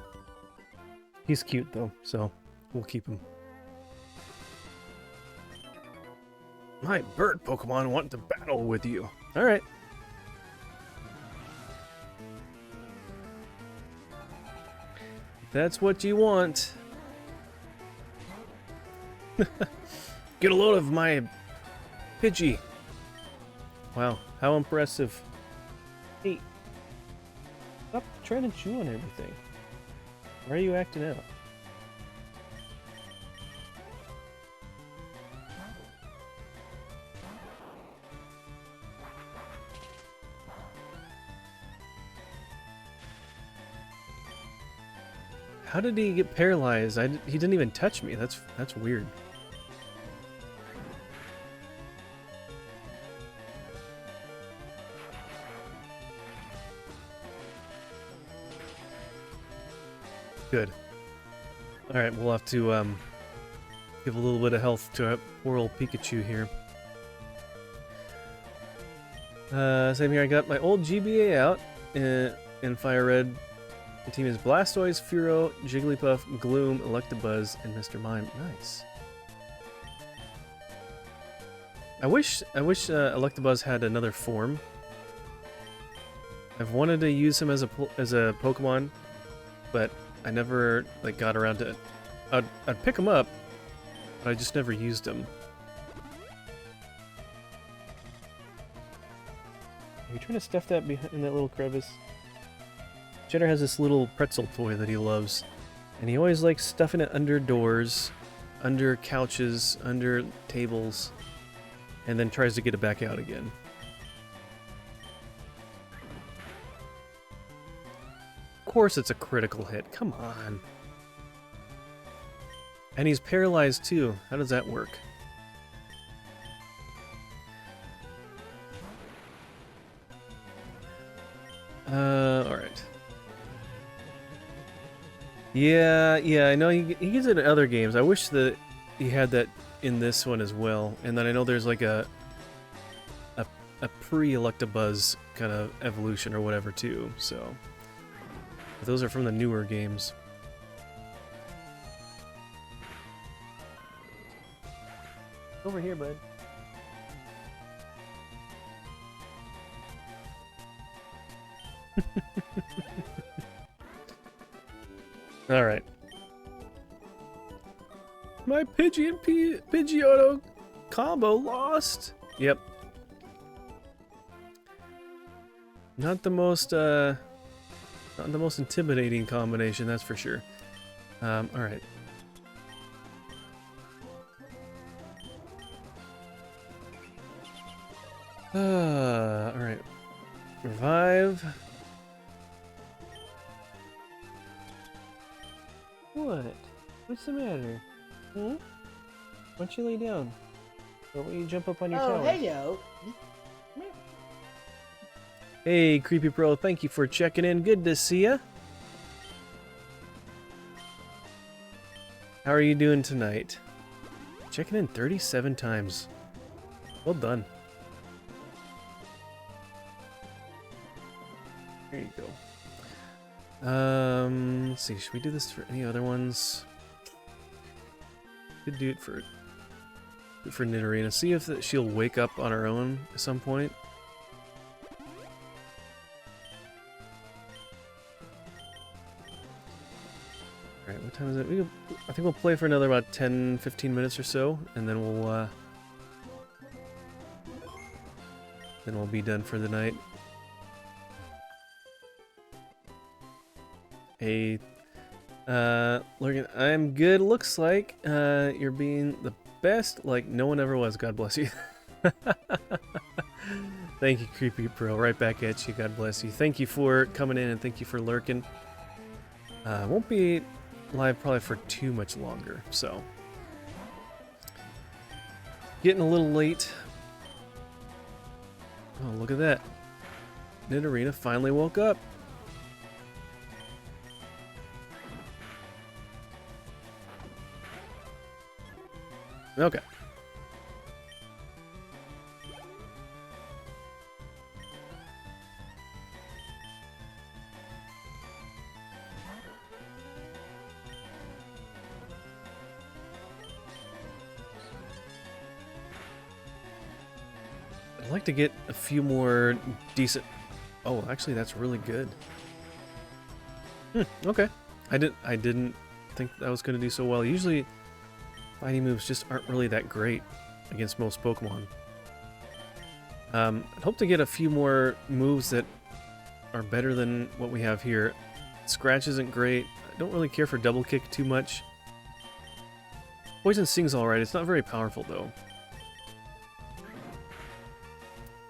He's cute though, so we'll keep him. My bird Pokemon want to battle with you. Alright. That's what you want. Get a load of my Pidgey. Wow, how impressive. Hey, stop trying to chew on everything. Why are you acting out? How did he get paralyzed? He didn't even touch me. That's weird. Good. Alright, we'll have to give a little bit of health to our poor old Pikachu here. Same here, I got my old GBA out in Fire Red. The team is Blastoise, Furo, Jigglypuff, Gloom, Electabuzz, and Mr. Mime. Nice. I wish Electabuzz had another form. I've wanted to use him as a Pokemon, but I never got around to it. I'd pick him up, but I just never used him. Are you trying to stuff that in that little crevice? Cheddar has this little pretzel toy that he loves, and he always likes stuffing it under doors, under couches, under tables, and then tries to get it back out again. Of course it's a critical hit, come on. And he's paralyzed too, how does that work? Alright. Yeah, I know he gets it in other games. I wish that he had that in this one as well. And then I know there's like a pre-Electabuzz kind of evolution or whatever too, so. But those are from the newer games. Over here, bud. Alright. My Pidgey and Pidgeotto combo lost! Yep. Not the most intimidating combination, that's for sure. Alright. Alright. Revive. What? What's the matter? Hmm? Why don't you lay down? Or why don't you jump up on your tower? Oh, hello. Hey, Creepy Pro, thank you for checking in. Good to see ya. How are you doing tonight? Checking in 37 times. Well done. There you go. Let's see, should we do this for any other ones? Could do it for Nidorina. See if she'll wake up on her own at some point. Alright, what time is it? I think we'll play for another about 10-15 minutes or so, and then we'll be done for the night. Hey, Lurgan, I'm good. Looks like you're being the best like no one ever was. God bless you. Thank you, Creepy Pro. Right back at you. God bless you. Thank you for coming in and thank you for lurking. Won't be live probably for too much longer, so. Getting a little late. Oh, look at that. Nidorina finally woke up. Okay. I'd like to get a few more decent... Oh, actually, that's really good. Okay. I didn't think I was going to do so well. Usually, fighting moves just aren't really that great against most Pokemon. I'd hope to get a few more moves that are better than what we have here. Scratch isn't great. I don't really care for Double Kick too much. Poison Sting's alright. It's not very powerful, though.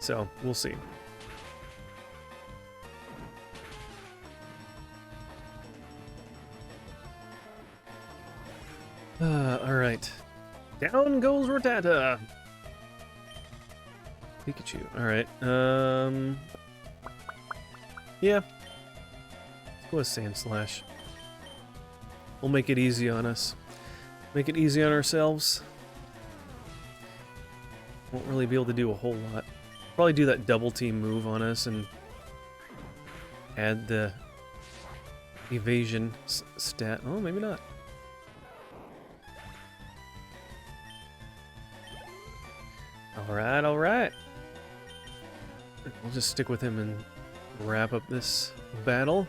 So, we'll see. Alright. Down goes Rattata! Pikachu. Alright. Yeah. Let's go with Sand Slash. We'll make it easy on us. Make it easy on ourselves. Won't really be able to do a whole lot. Probably do that double team move on us and add the evasion stat. Oh, maybe not. Alright, alright. We'll just stick with him and wrap up this battle.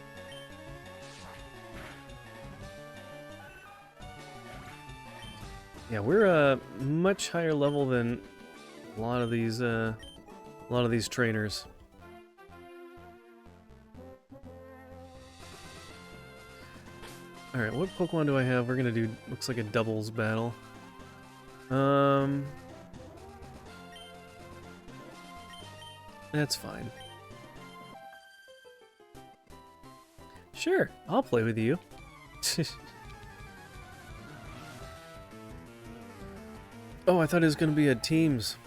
Yeah, we're a much higher level than a lot of these trainers. Alright, what Pokemon do I have? We're gonna do, looks like a doubles battle. That's fine. Sure, I'll play with you. Oh, I thought it was gonna be a teams.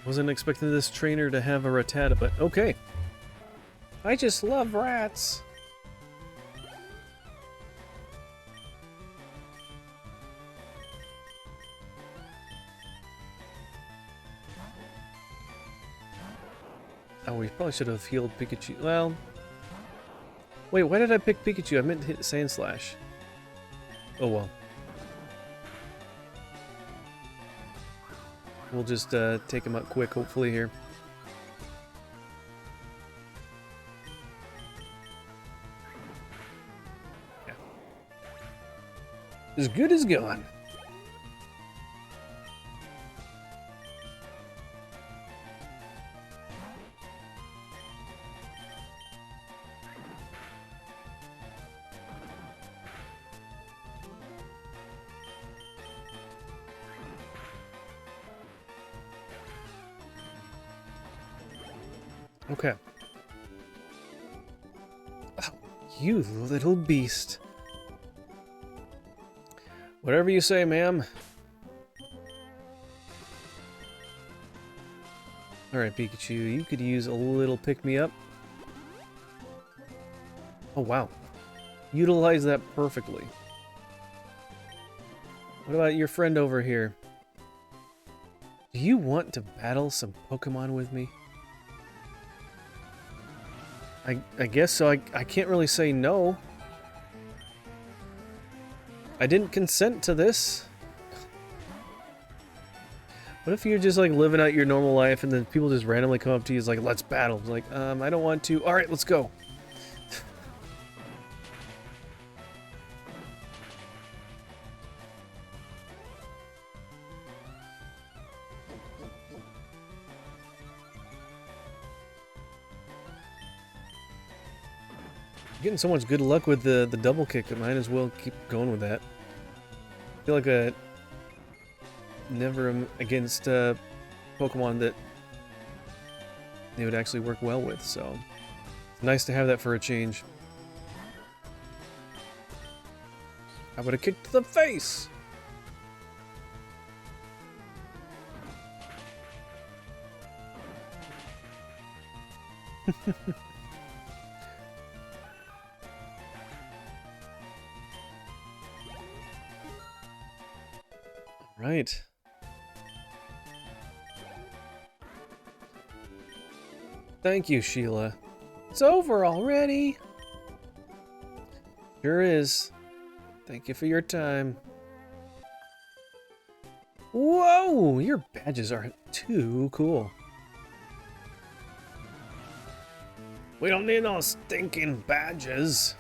Wasn't expecting this trainer to have a Rattata, but okay. I just love rats. Oh, we probably should have healed Pikachu. Well, wait, why did I pick Pikachu? I meant to hit Sand Slash. Oh well. We'll just take him out quick, hopefully, here. Yeah. As good as gone. Okay. Oh, you little beast. Whatever you say, ma'am. Alright, Pikachu, you could use a little pick-me-up. Oh, wow. Utilize that perfectly. What about your friend over here? Do you want to battle some Pokemon with me? I guess so. I can't really say no. I didn't consent to this. What if you're just like living out your normal life and then people just randomly come up to you and like, let's battle. It's like, I don't want to. Alright, let's go. Getting so much good luck with the double kick, I might as well keep going with that. I feel like a never against Pokemon that they would actually work well with, so it's nice to have that for a change. I would have kicked to the face! Right. Thank you, Sheila. It's over already. Sure is. Thank you for your time. Whoa! Your badges are too cool. We don't need no stinking badges.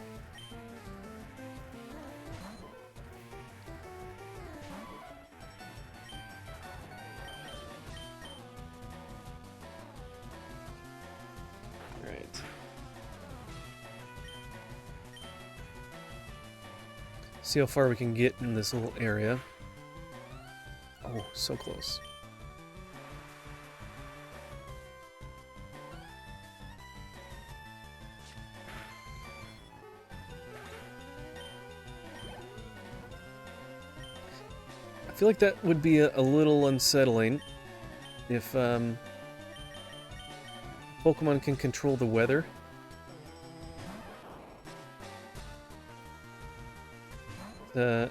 Alright. See how far we can get in this little area. Oh, so close. I feel like that would be a little unsettling if Pokemon can control the weather. A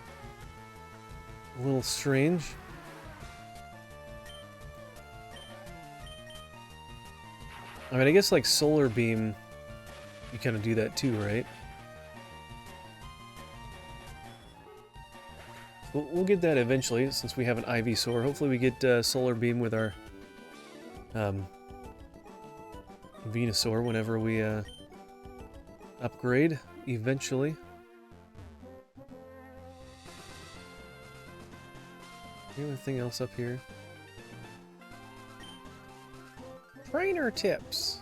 little strange. I mean, I guess like Solar Beam, you kind of do that too, right? We'll get that eventually, since we have an Ivysaur. Hopefully we get Solar Beam with our Venusaur whenever we upgrade, eventually. Anything else up here? Trainer tips!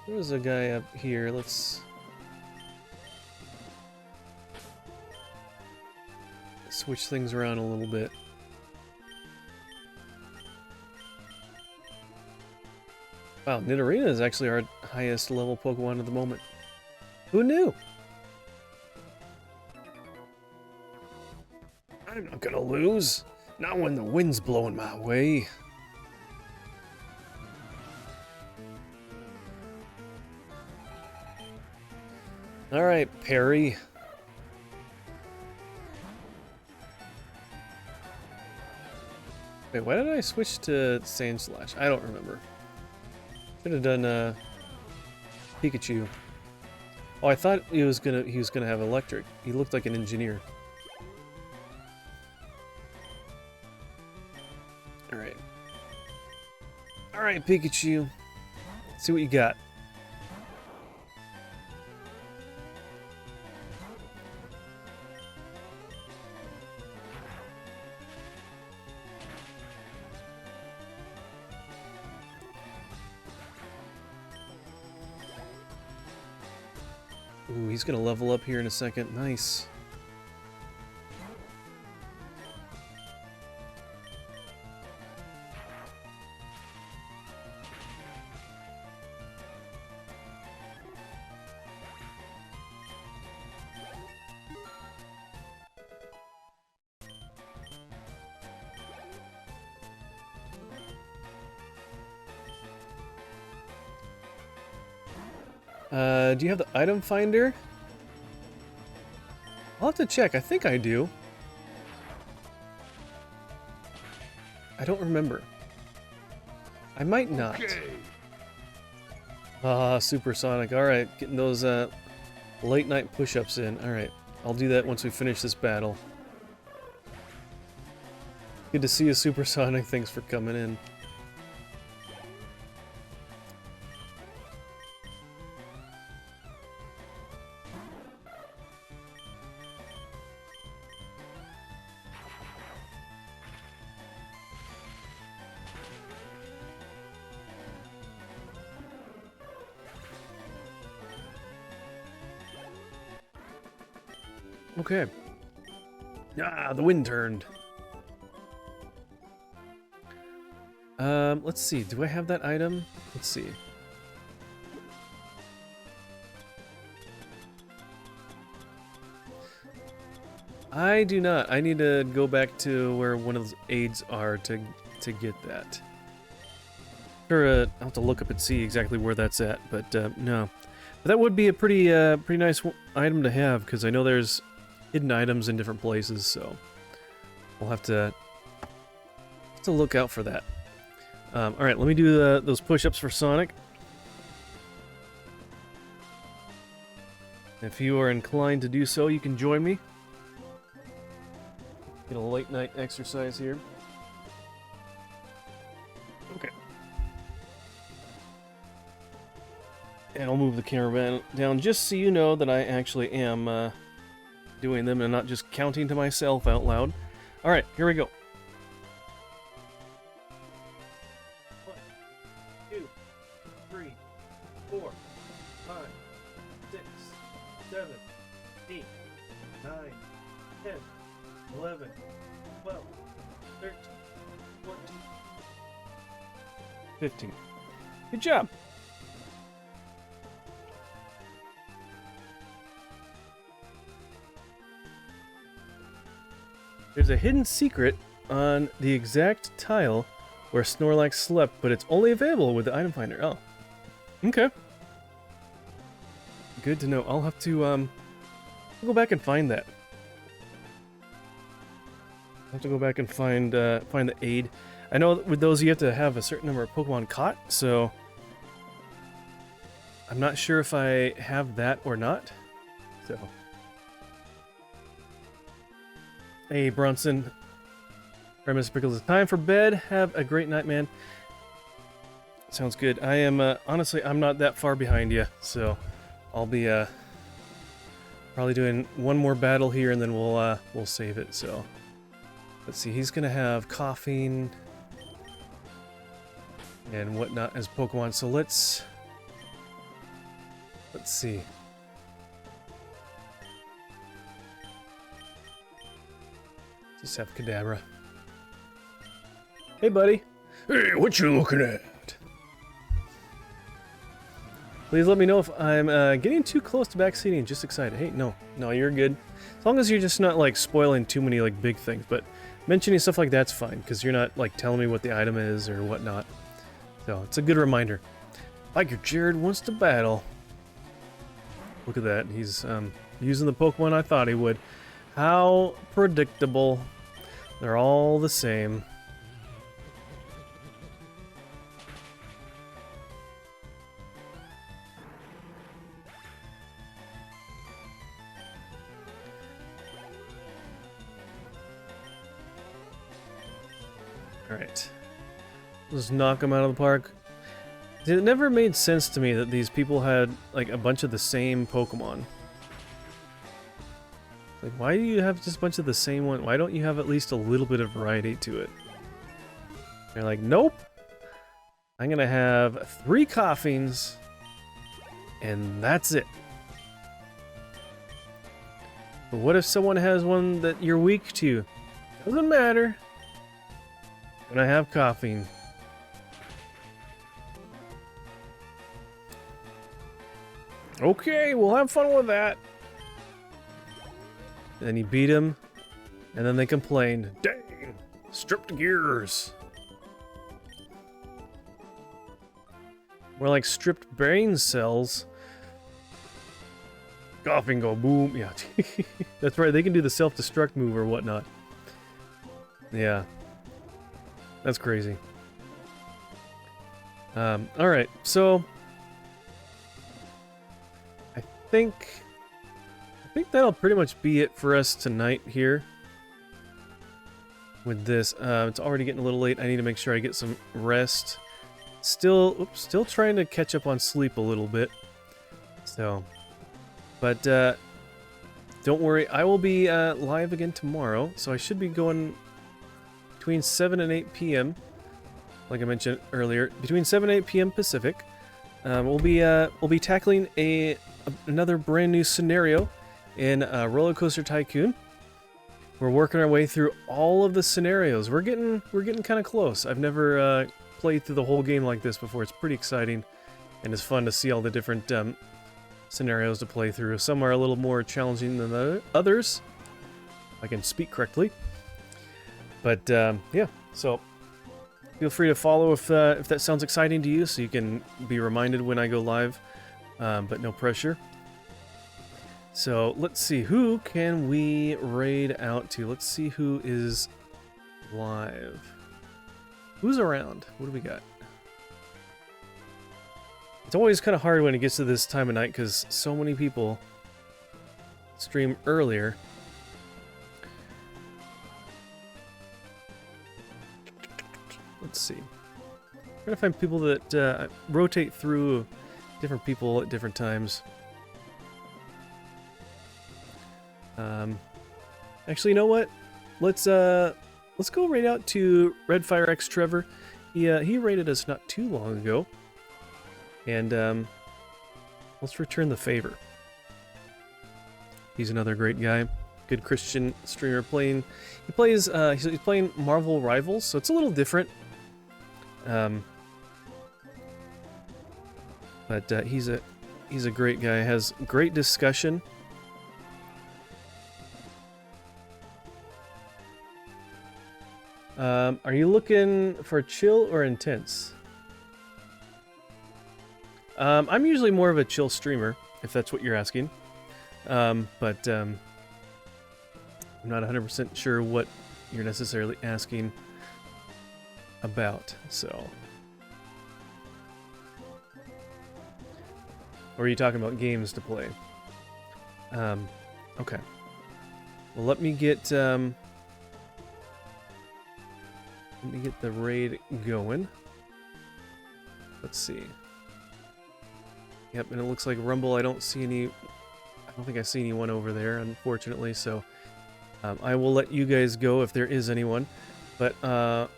There's a guy up here, let's... switch things around a little bit. Wow, Nidorina is actually our highest level Pokemon at the moment. Who knew? I'm not gonna lose. Not when the wind's blowing my way. Alright, Perry. Wait, why did I switch to Sand Slash? I don't remember. Should have done Pikachu. Oh, I thought he was gonna have electric. He looked like an engineer. Alright. Alright, Pikachu. Let's see what you got. Ooh, he's gonna level up here in a second. Nice. Do you have the item finder? I'll have to check. I think I do. I don't remember. I might not. Ah, Supersonic. Alright, getting those late night push-ups in. Alright, I'll do that once we finish this battle. Good to see you, Supersonic. Thanks for coming in. Okay. Ah, the wind turned. Let's see. Do I have that item? Let's see. I do not. I need to go back to where one of those aids are to get that. Sure, I'll have to look up and see exactly where that's at, but no. But that would be a pretty nice item to have, because I know there's hidden items in different places, so we'll have to look out for that. Alright, let me do those push-ups for Sonic. If you are inclined to do so, you can join me. Get a late night exercise here. Okay. And I'll move the camera down just so you know that I actually am doing them and not just counting to myself out loud. Alright, here we go. 1, 2, 3, 4, 5, 6, 7, 8, 9, 10, 11, 12, 13, 14, 15. Good job. There's a hidden secret on the exact tile where Snorlax slept, but it's only available with the item finder. Oh. Okay. Good to know. I'll have to go back and find that. I'll have to go back and find the aid. I know with those you have to have a certain number of Pokemon caught, so I'm not sure if I have that or not. So hey, Bronson. Alright, Mr. Pickles, it's time for bed. Have a great night, man. Sounds good. I am, honestly, I'm not that far behind you, so I'll be, probably doing one more battle here, and then we'll save it, so. Let's see, he's gonna have coughing and whatnot as Pokemon, so let's see. Just have Kadabra. Hey, buddy. Hey, what you looking at? Please let me know if I'm getting too close to backseating. Just excited. Hey, no, you're good. As long as you're just not like spoiling too many like big things. But mentioning stuff like that's fine because you're not like telling me what the item is or whatnot. So it's a good reminder. Biker Jared wants to battle. Look at that. He's using the Pokemon I thought he would. How predictable. They're all the same. Alright. Just knock them out of the park. It never made sense to me that these people had like a bunch of the same Pokemon. Like, why do you have just a bunch of the same one? Why don't you have at least a little bit of variety to it? They're like, nope. I'm gonna have 3 coughings, and that's it. But what if someone has one that you're weak to? Doesn't matter. When I have coughing. Okay, we'll have fun with that. And then you beat him, and then they complain. Dang! Stripped gears. More like stripped brain cells. Coughing go boom. Yeah, that's right. They can do the self-destruct move or whatnot. Yeah, that's crazy. All right, so I think that'll pretty much be it for us tonight here. With this, it's already getting a little late. I need to make sure I get some rest. Still trying to catch up on sleep a little bit. So, but don't worry, I will be live again tomorrow. So I should be going between 7 and 8 p.m. Like I mentioned earlier, between 7 and 8 p.m. Pacific. We'll be tackling another brand new scenario in Roller Coaster Tycoon. We're working our way through all of the scenarios. We're getting kind of close. I've never played through the whole game like this before. It's pretty exciting, and it's fun to see all the different scenarios to play through. Some are a little more challenging than the others, if I can speak correctly. But yeah, so feel free to follow if that sounds exciting to you, so you can be reminded when I go live. But no pressure. So let's see, who can we raid out to? Let's see who is live. Who's around? What do we got? It's always kind of hard when it gets to this time of night because so many people stream earlier. Let's see. I'm trying to find people that rotate through different people at different times. Actually, you know what? Let's go right out to Redfire X Trevor. He rated us not too long ago, and let's return the favor. He's another great guy, good Christian streamer playing. He plays. He's playing Marvel Rivals, so it's a little different. But he's a great guy. Has great discussion. Are you looking for chill or intense? I'm usually more of a chill streamer, if that's what you're asking. But I'm not 100% sure what you're necessarily asking about, so. Or are you talking about games to play? Okay. Well, let me get the raid going. Let's see. Yep, and it looks like Rumble. I don't think I see anyone over there, unfortunately. So I will let you guys go if there is anyone. But I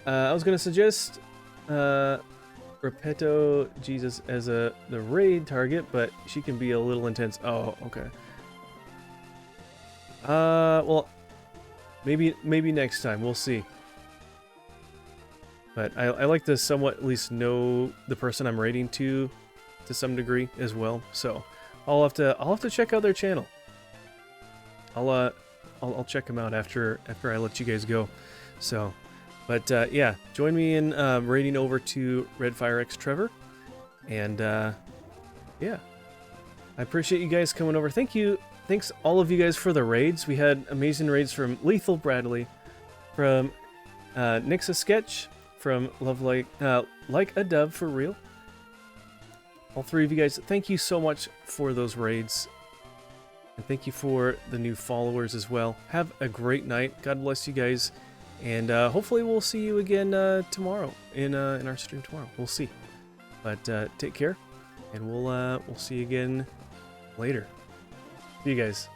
was gonna suggest Repeto Jesus as the raid target, but she can be a little intense. Oh, okay. Well, maybe next time. We'll see. But I like to somewhat at least know the person I'm raiding to some degree as well. So I'll have to check out their channel. I'll check them out after I let you guys go. So. But yeah, join me in raiding over to Redfire X Trevor. And yeah, I appreciate you guys coming over. Thanks all of you guys for the raids. We had amazing raids from Lethal Bradley, from Nixa Sketch, from Love Like a Dove for Real. All three of you guys, thank you so much for those raids. And thank you for the new followers as well. Have a great night. God bless you guys. And hopefully we'll see you again tomorrow in our stream tomorrow. We'll see. But take care, and we'll see you again later. See you guys.